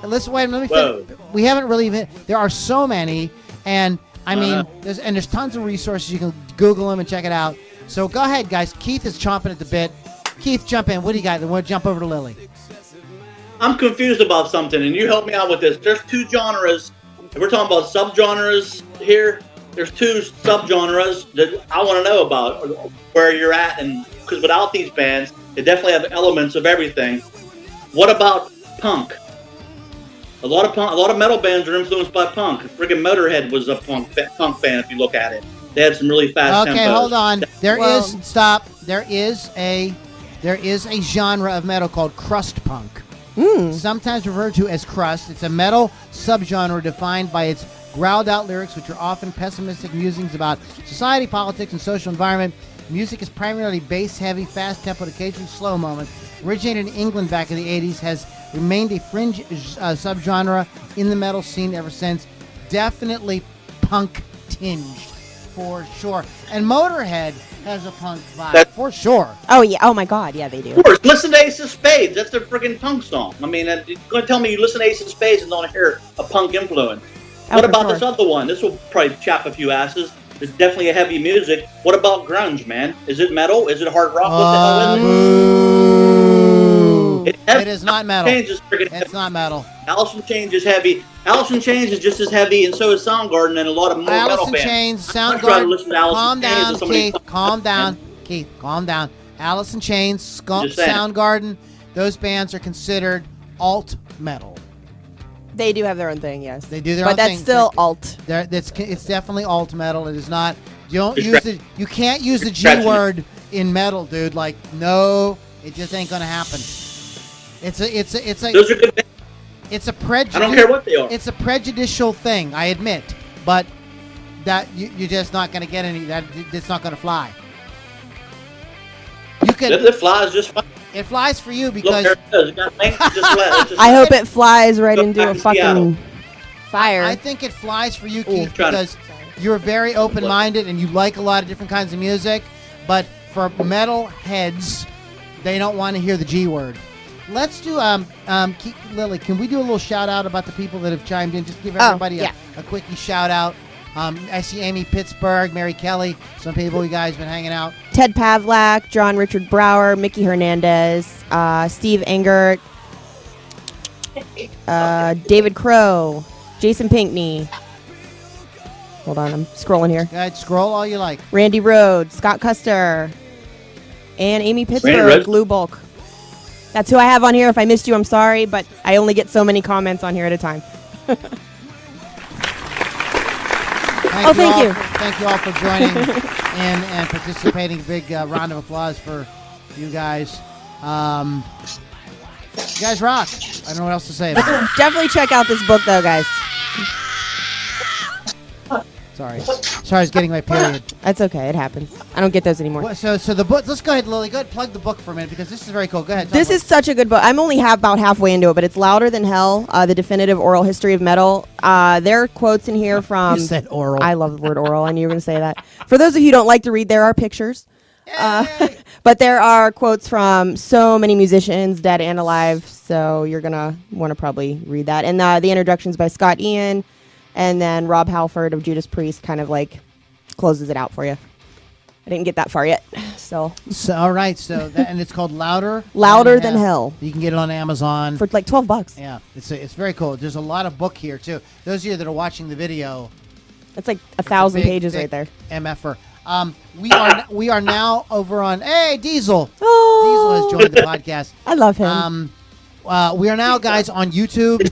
S1: Listen, wait, let me finish. We haven't really hit. There are so many, and there's tons of resources. You can Google them and check it out. So go ahead, guys. Keith is chomping at the bit. Keith, jump in. What do you got? Then we'll jump over to Lily.
S3: I'm confused about something, and you help me out with this. There's two genres. If we're talking about subgenres here, there's two subgenres that I want to know about where you're at, and because without these bands, they definitely have elements of everything. What about punk? A lot of metal bands are influenced by punk. Friggin' Motorhead was a punk band. If you look at it, they had some really fast tempos.
S1: Okay, hold on. There is a genre of metal called crust punk. Sometimes referred to as crust. It's a metal subgenre defined by its growled-out lyrics, which are often pessimistic musings about society, politics, and social environment. Music is primarily bass-heavy, fast-tempoed, occasionally slow moments. Originated in England back in the 80s, has remained a fringe subgenre in the metal scene ever since. Definitely punk-tinged, for sure. And Motorhead has a punk vibe, for sure.
S2: Oh, yeah. Oh, my God. Yeah, they do.
S3: Of course. Listen to Ace of Spades. That's their friggin' punk song. I mean, you're going to tell me you listen to Ace of Spades and don't hear a punk influence. What about this other one? This will probably chap a few asses. There's definitely a heavy music. What about grunge, man? Is it metal? Is it hard rock? What the hell is it?
S1: It is not metal. It's not metal.
S3: Alice in Chains is heavy. Alice in Chains is just as heavy, and so is Soundgarden and a lot of more metal bands.
S1: Alice in Chains, Soundgarden. Calm down, Keith. Calm down. Keith, calm down. Alice in Chains, Soundgarden, those bands are considered alt metal.
S2: They do have their own thing, yes.
S1: They do their own thing.
S2: But that's still alt.
S1: It's definitely alt metal. It is not. You can't use the G word in metal, dude. Like, no, it just ain't gonna happen. Those are good bands.
S3: It's a prejudice. I don't care what they are.
S1: It's a prejudicial thing, I admit, but that you're just not gonna get any. It's not gonna fly.
S3: It flies just fine.
S1: It flies for you because
S2: I hope it flies right into a fucking fire.
S1: I think it flies for you, Keith, because you're very open-minded and you like a lot of different kinds of music. But for metal heads, they don't want to hear the G word. Let's do Lily. Can we do a little shout out about the people that have chimed in? Just give everybody a quickie shout out. I see Amy Pittsburgh, Mary Kelly, some people you guys been hanging out.
S2: Ted Pavlak, John Richard Brower, Mickey Hernandez, Steve Engert, David Crow, Jason Pinkney. Hold on, I'm scrolling here.
S1: Go ahead, scroll all you like.
S2: Randy Rhoads, Scott Custer, and Amy Pittsburgh, Glue Bulk. That's who I have on here. If I missed you, I'm sorry, but I only get so many comments on here at a time. Thank you.
S1: Thank you all for joining in and participating. Big round of applause for you guys. You guys rock. I don't know what else to say about it.
S2: Definitely check out this book, though, guys.
S1: Sorry, I was getting my period.
S2: That's okay. It happens. I don't get those anymore.
S1: So the book. Let's go ahead, Lily. Go ahead, plug the book for a minute because this is very cool. Go ahead.
S2: This is such a good book. I'm only about halfway into it, but it's Louder Than Hell: The Definitive Oral History of Metal. There are quotes in here from.
S1: You said oral.
S2: I love the word oral. I knew you were going to say that. For those of you who don't like to read, there are pictures. But there are quotes from so many musicians, dead and alive. So you're going to want to probably read that. And the introduction's by Scott Ian. And then Rob Halford of Judas Priest kind of like closes it out for you. I didn't get that far yet. So
S1: all right. So and it's called Louder
S2: Than Hell.
S1: You can get it on Amazon
S2: for like $12.
S1: Yeah, it's very cool. There's a lot of book here too. Those of you that are watching the video,
S2: it's like 1,000 pages right there.
S1: MFR. We are now over on Diesel.
S2: Oh.
S1: Diesel has joined the podcast.
S2: I love him.
S1: We are now, guys, on YouTube.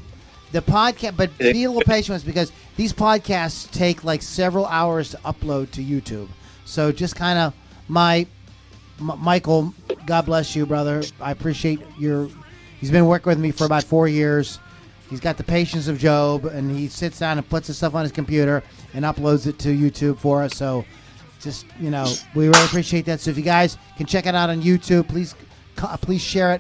S1: The podcast, but be a little patient with us because these podcasts take like several hours to upload to YouTube. So just kind of Michael, God bless you, brother. I appreciate he's been working with me for about 4 years. He's got the patience of Job, and he sits down and puts his stuff on his computer and uploads it to YouTube for us. So just, we really appreciate that. So if you guys can check it out on YouTube, please share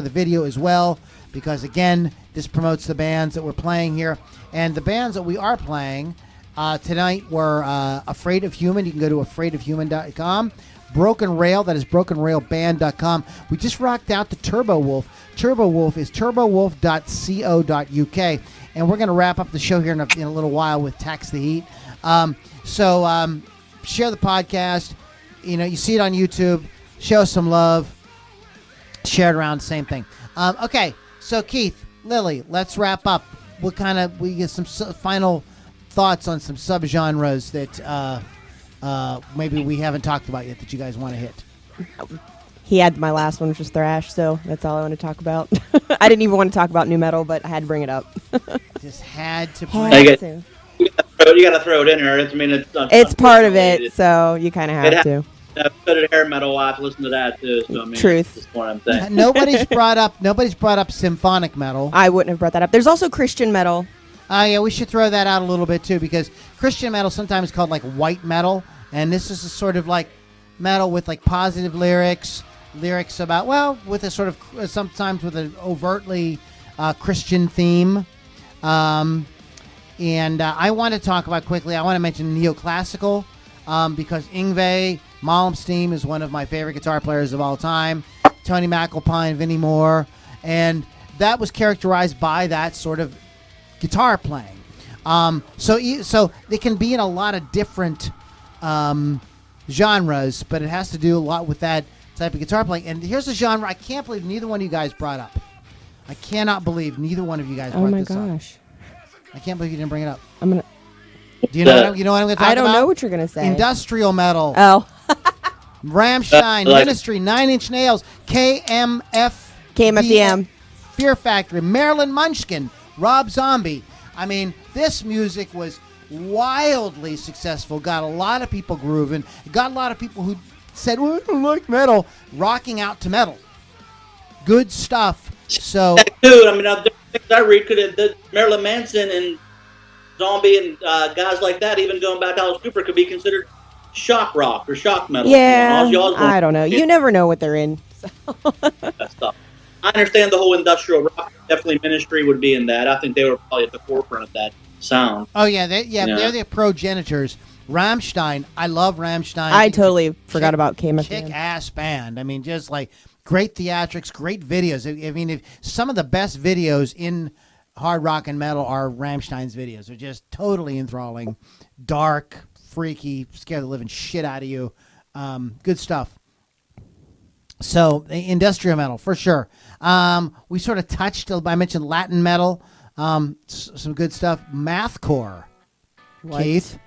S1: the video as well, because again, this promotes the bands that we're playing here. And the bands that we are playing tonight were Afraid of Human. You can go to afraidofhuman.com. Brokenrail, that is brokenrailband.com. We just rocked out to Turbowolf. Turbowolf is turbowolf.co.uk. And we're going to wrap up the show here in a little while with Tax the Heat. So share the podcast. You see it on YouTube. Show us some love. Share it around, same thing. Okay, so Keith, Lily, let's wrap up. We get some final thoughts on some subgenres that maybe we haven't talked about yet that you guys want to hit.
S2: He had my last one, which was thrash, so that's all I want to talk about. I didn't even want to talk about new metal, but I had to bring it up.
S1: Just had to
S3: bring it up. You got to throw it in there.
S2: It's part of it, so you kind of have to.
S3: Studded hair metal. I have to listen to that too. So
S2: Truth.
S3: That's what I'm saying.
S1: Nobody's brought up symphonic metal.
S2: I wouldn't have brought that up. There's also Christian metal.
S1: Yeah, we should throw that out a little bit too, because Christian metal sometimes called like white metal, and this is a sort of like metal with like positive lyrics about with a sort of sometimes with an overtly Christian theme. And I want to talk about quickly. I want to mention neoclassical because Yngwie Malmsteen is one of my favorite guitar players of all time. Tony McAlpine, Vinnie Moore, and that was characterized by that sort of guitar playing. So they can be in a lot of different genres, but it has to do a lot with that type of guitar playing. And here's a genre I can't believe neither one of you guys brought up. I cannot believe neither one of you guys brought this up. Oh my gosh! I can't believe you didn't bring it up.
S2: I'm gonna.
S1: Do you know what I'm going to talk about?
S2: I don't know what you're going to say.
S1: Industrial metal.
S2: Oh.
S1: Rammstein, Ministry, 9 Inch Nails, KMFDM, Fear Factory, Marilyn Munchkin, Rob Zombie. I mean, this music was wildly successful. Got a lot of people grooving. Got a lot of people who said, well, I don't like metal, rocking out to metal. Good stuff. So,
S3: dude, I mean, things I read could have Marilyn Manson and Zombie and guys like that, even going back to Alice Cooper, could be considered shock rock or shock metal.
S2: Yeah, I don't know. You never know what they're in. So.
S3: That stuff. I understand the whole industrial rock. Definitely Ministry would be in that. I think they were probably at the forefront of that sound.
S1: Oh, yeah. They're the progenitors. Rammstein. I love Rammstein.
S2: I totally forgot about KMFDM.
S1: Kick-ass band. I mean, just like great theatrics, great videos. I mean, if some of the best videos in hard rock and metal are Rammstein's videos. They're just totally enthralling. Dark, freaky, scare the living shit out of you. Good stuff. So industrial metal for sure. We sort of touched. I mentioned Latin metal. Some good stuff. Mathcore.
S2: What?
S1: Keith.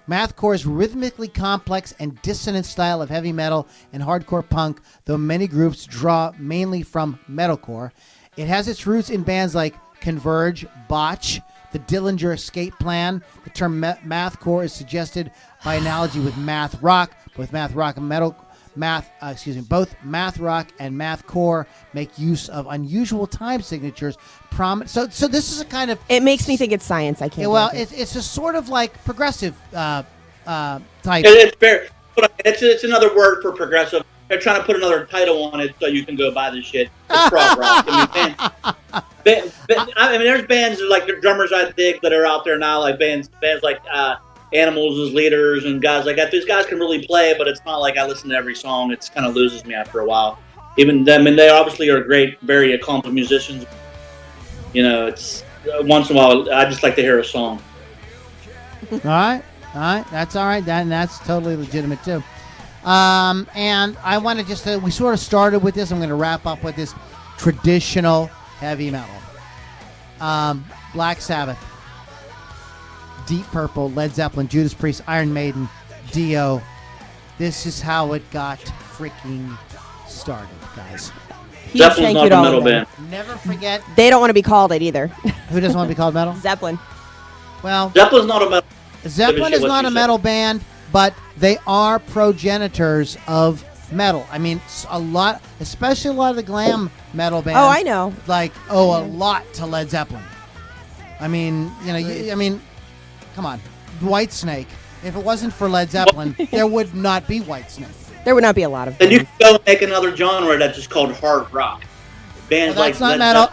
S1: Mathcore's rhythmically complex and dissonant style of heavy metal and hardcore punk, though many groups draw mainly from metalcore. It has its roots in bands like Converge, Botch, the Dillinger Escape Plan. The term mathcore is suggested by analogy with math rock, both math rock and metal. Both math rock and mathcore make use of unusual time signatures. So this is a kind of.
S2: It makes me think it's science. I can't.
S1: Yeah, well, it's a sort of like progressive type.
S3: It's fair. It's another word for progressive. They're trying to put another title on it so you can go buy this shit. It's prog rock. There's bands like the drummers I dig that are out there now, like bands like Animals as leaders and guys like that. These guys can really play, but it's not like I listen to every song. It kind of loses me after a while. Even them, and they obviously are great, very accomplished musicians. You know, it's once in a while I just like to hear a song.
S1: All right, that's all right. That's totally legitimate too. And I want to just we sort of started with this. I'm going to wrap up with this traditional heavy metal. Black Sabbath, Deep Purple, Led Zeppelin, Judas Priest, Iron Maiden, Dio. This is how it got freaking started, guys.
S3: Zeppelin's not a metal band.
S1: Never forget.
S2: They don't want to be called it either.
S1: Who doesn't want to be called metal?
S2: Zeppelin.
S1: Well,
S3: Zeppelin's not a metal.
S1: Zeppelin is not a metal band, but they are progenitors of metal. I mean, a lot, especially a lot of the glam metal bands.
S2: Oh, I know.
S1: Like, a lot to Led Zeppelin. I mean, come on. Whitesnake. If it wasn't for Led Zeppelin, there would not be Whitesnake.
S2: There would not be a lot of
S3: Then you can go make another genre that's just called hard rock. Bands
S1: that's
S3: like
S1: not
S3: Led
S1: metal.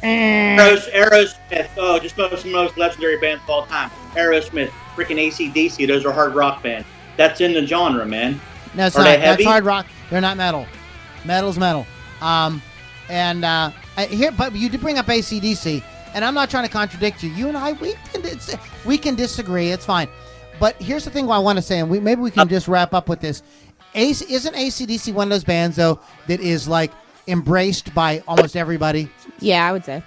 S3: Aerosmith. Oh, just some of the most legendary bands of all time. Aerosmith, freaking AC/DC. Those are hard rock bands. That's in the genre, man.
S1: No, it's
S3: are
S1: not.
S3: They heavy?
S1: That's hard rock. They're not metal. Metal's metal. But you did bring up AC/DC, and I'm not trying to contradict you. You and I, we can disagree. It's fine. But here's the thing I want to say, and maybe we can just wrap up with this. Isn't AC/DC one of those bands, though, that is, like, embraced by almost everybody?
S2: Yeah, I would say.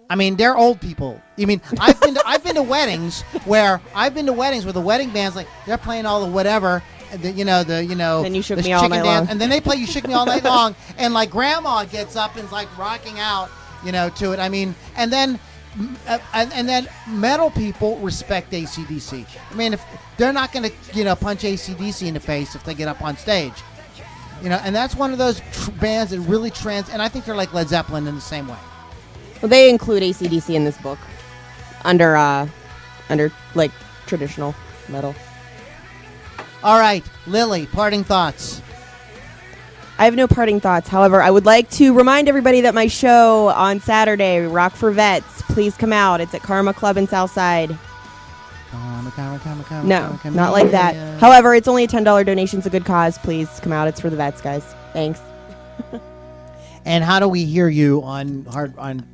S1: I mean, they're old people. I mean, I've been to weddings where the wedding band's like they're playing all the whatever, then
S2: you shook me all night long,
S1: and then they play You Shook Me All Night Long, and like grandma gets up and's like rocking out, to it. I mean, and then metal people respect AC/DC. I mean, if they're not going to punch AC/DC in the face if they get up on stage, and that's one of those bands that really and I think they're like Led Zeppelin in the same way.
S2: Well, they include AC/DC in this book under like traditional metal.
S1: All right, Lily, parting thoughts.
S2: I have no parting thoughts. However, I would like to remind everybody that my show on Saturday, Rock for Vets, please come out. It's at Karma Club in Southside. No, not like that. However, it's only a $10 donation. It's a good cause. Please come out. It's for the vets, guys. Thanks.
S1: And how do we hear you on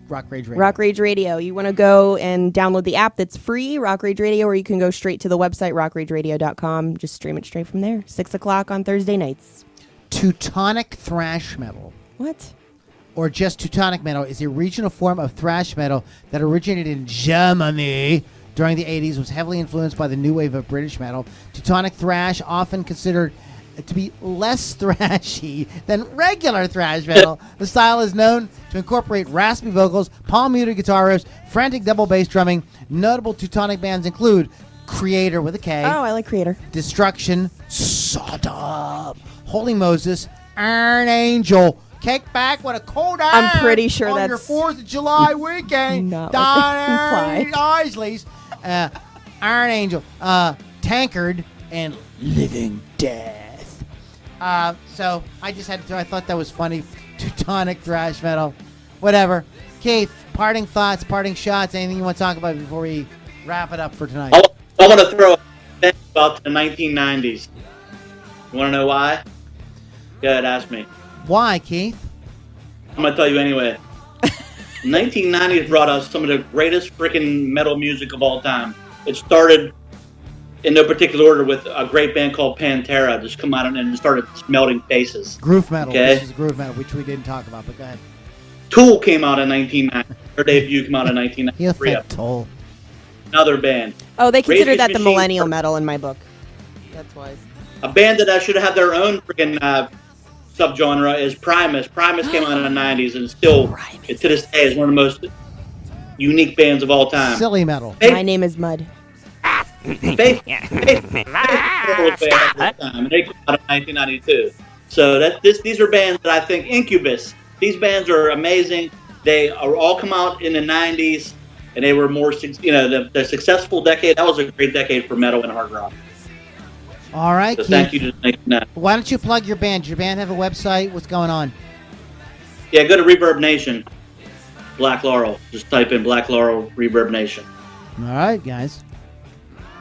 S1: Rock Rage Radio?
S2: Rock Rage Radio. You want to go and download the app that's free, Rock Rage Radio, or you can go straight to the website, rockrageradio.com. Just stream it straight from there. 6 o'clock on Thursday nights. Teutonic
S1: thrash metal.
S2: What?
S1: Or just Teutonic metal is a regional form of thrash metal that originated in Germany during the 80s, was heavily influenced by the new wave of British metal. Teutonic thrash, often considered to be less thrashy than regular thrash metal. The style is known to incorporate raspy vocals, palm-muted guitar riffs, frantic double bass drumming. Notable Teutonic bands include Creator with a K.
S2: Oh, I like Creator.
S1: Destruction, Sodom, Holy Moses, Iron Angel, Kick Back with a Cold Iron.
S2: I'm pretty sure
S1: on
S2: that's
S1: your 4th of July weekend.
S2: Not
S1: Don Isley's, Iron Angel, Tankard, and Living Death. So I just had to. I thought that was funny. Teutonic thrash metal, whatever. Keith, parting thoughts, parting shots. Anything you want to talk about before we wrap it up for tonight?
S3: I want to throw a thing about the 1990s. You want to know why? Go ahead, ask me.
S1: Why, Keith?
S3: I'm gonna tell you anyway. 1990s brought us some of the greatest freaking metal music of all time. It started in no particular order, with a great band called Pantera just come out and started melting faces.
S1: Groove metal.
S3: Okay.
S1: This is groove metal, which we didn't talk about, but go ahead.
S3: Tool came out in 1990. Their debut came out in
S1: You
S3: 1993.
S1: think Toll.
S3: Another band.
S2: Oh, they consider
S3: Rage
S2: that the
S3: Machine-
S2: millennial metal in my book. That's why.
S3: A band that should have had their own freaking subgenre is Primus. Primus came out in the 90s and still, to this day, is one of the most unique bands of all time.
S1: Silly metal.
S2: My name is Mud.
S3: Faith was band at this time, and they came out in 1992. So these are bands that I think Incubus. These bands are amazing. They are all come out in the 90s, and they were more, the successful decade. That was a great decade for metal and hard rock.
S1: All right,
S3: So
S1: Keith.
S3: thank you to making that.
S1: Why don't you plug your band? Does your band have a website? What's going on?
S3: Yeah, go to Reverb Nation. Black Laurel. Just type in Black Laurel Reverb Nation.
S1: All right, guys.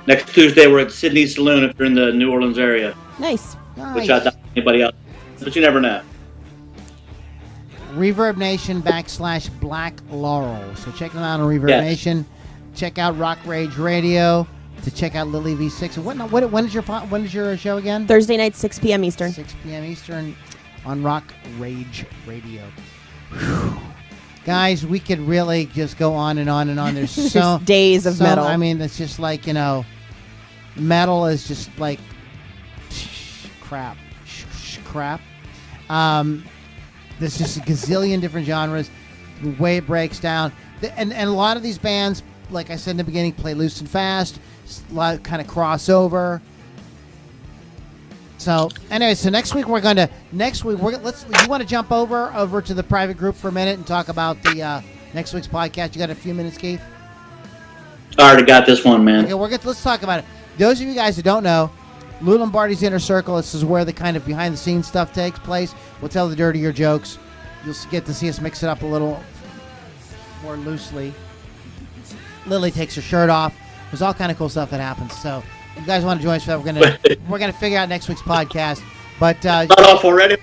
S3: Next Tuesday, we're at Sydney Saloon if you're in the New Orleans area.
S2: Nice.
S3: Which I doubt anybody else. But you never know.
S1: Reverb Nation / Black Laurel. So check them out on Reverb
S3: Yes.
S1: Nation. Check out Rock Rage Radio to check out Lily V6. When is your show again?
S2: Thursday night, 6 p.m. Eastern.
S1: 6 p.m. Eastern on Rock Rage Radio. Whew. Guys, we could really just go on and on and on. There's so
S2: days of metal.
S1: I mean, it's just like, metal is just like crap. There's just a gazillion different genres, the way it breaks down. And a lot of these bands, like I said in the beginning, play loose and fast, a lot of kind of crossover. So anyway, next week you want to jump over to the private group for a minute and talk about the next week's podcast. You got a few minutes, Keith?
S3: I already got this one, man.
S1: Okay, let's talk about it. Those of you guys who don't know, Lou Lombardi's Inner Circle, this is where the kind of behind-the-scenes stuff takes place. We'll tell the dirtier jokes. You'll get to see us mix it up a little more loosely. Lily takes her shirt off. There's all kind of cool stuff that happens. So if you guys want to join us for that, we're gonna figure out next week's podcast. But
S3: Not off already.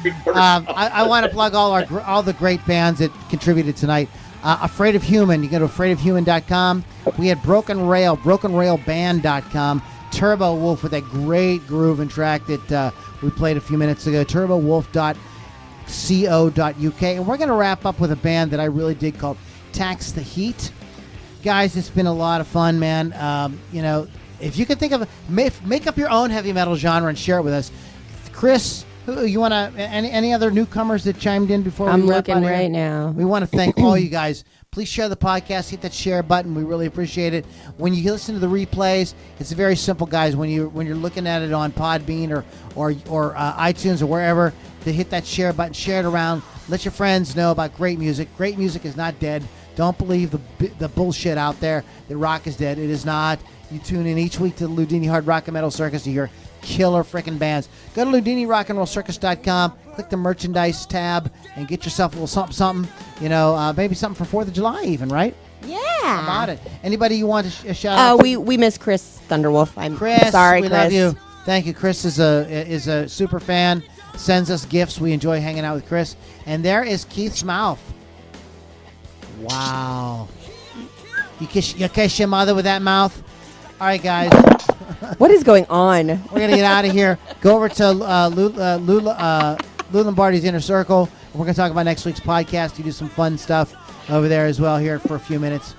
S1: I want to plug all the great bands that contributed tonight. Afraid of Human, you go to afraidofhuman.com. We had brokenrailband.com. Turbowolf with that great groove and track that we played a few minutes ago. Turbowolf.co.uk. And we're going to wrap up with a band that I really dig called Tax the Heat. Guys, it's been a lot of fun, man. If you could think of make up your own heavy metal genre and share it with us. Chris, you want to any other newcomers that chimed in before
S2: I'm
S1: we wrap
S2: looking
S1: out here?
S2: right now.
S1: We want to thank all you guys. Please share the podcast. Hit that share button. We really appreciate it. When you listen to the replays, it's very simple, guys. When you're looking at it on Podbean or iTunes or wherever, to hit that share button, share it around. Let your friends know about great music. Great music is not dead. Don't believe the bullshit out there that rock is dead. It is not. You tune in each week to the Loudini Hard Rock and Metal Circus to hear killer freaking bands. Go to LoudiniRockandRollCircus.com, click the merchandise tab, and get yourself a little something. Maybe something for 4th of July even, right?
S2: Yeah.
S1: How about it? Anybody you want to shout out?
S2: We miss Chris Thunderwolf. I'm
S1: Chris,
S2: sorry,
S1: we
S2: Chris.
S1: love you. Thank you. Chris is a super fan. Sends us gifts. We enjoy hanging out with Chris. And there is Keith's mouth. Wow. You kiss your mother with that mouth? All right, guys.
S2: What is going on?
S1: We're going to get out of here. Go over to Lou Lombardi's Inner Circle. We're going to talk about next week's podcast. You do some fun stuff over there as well here for a few minutes.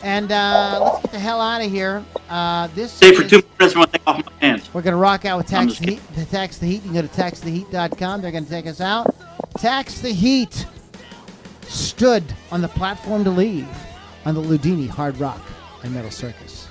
S1: And let's get the hell out of here.
S3: Stay for 2 minutes when I take off my hands.
S1: We're going to rock out with Tax the Heat. Tax the Heat. You can go to taxtheheat.com. They're going to take us out. Tax the Heat stood on the platform to leave on the Loudini Hard Rock and Metal Circus.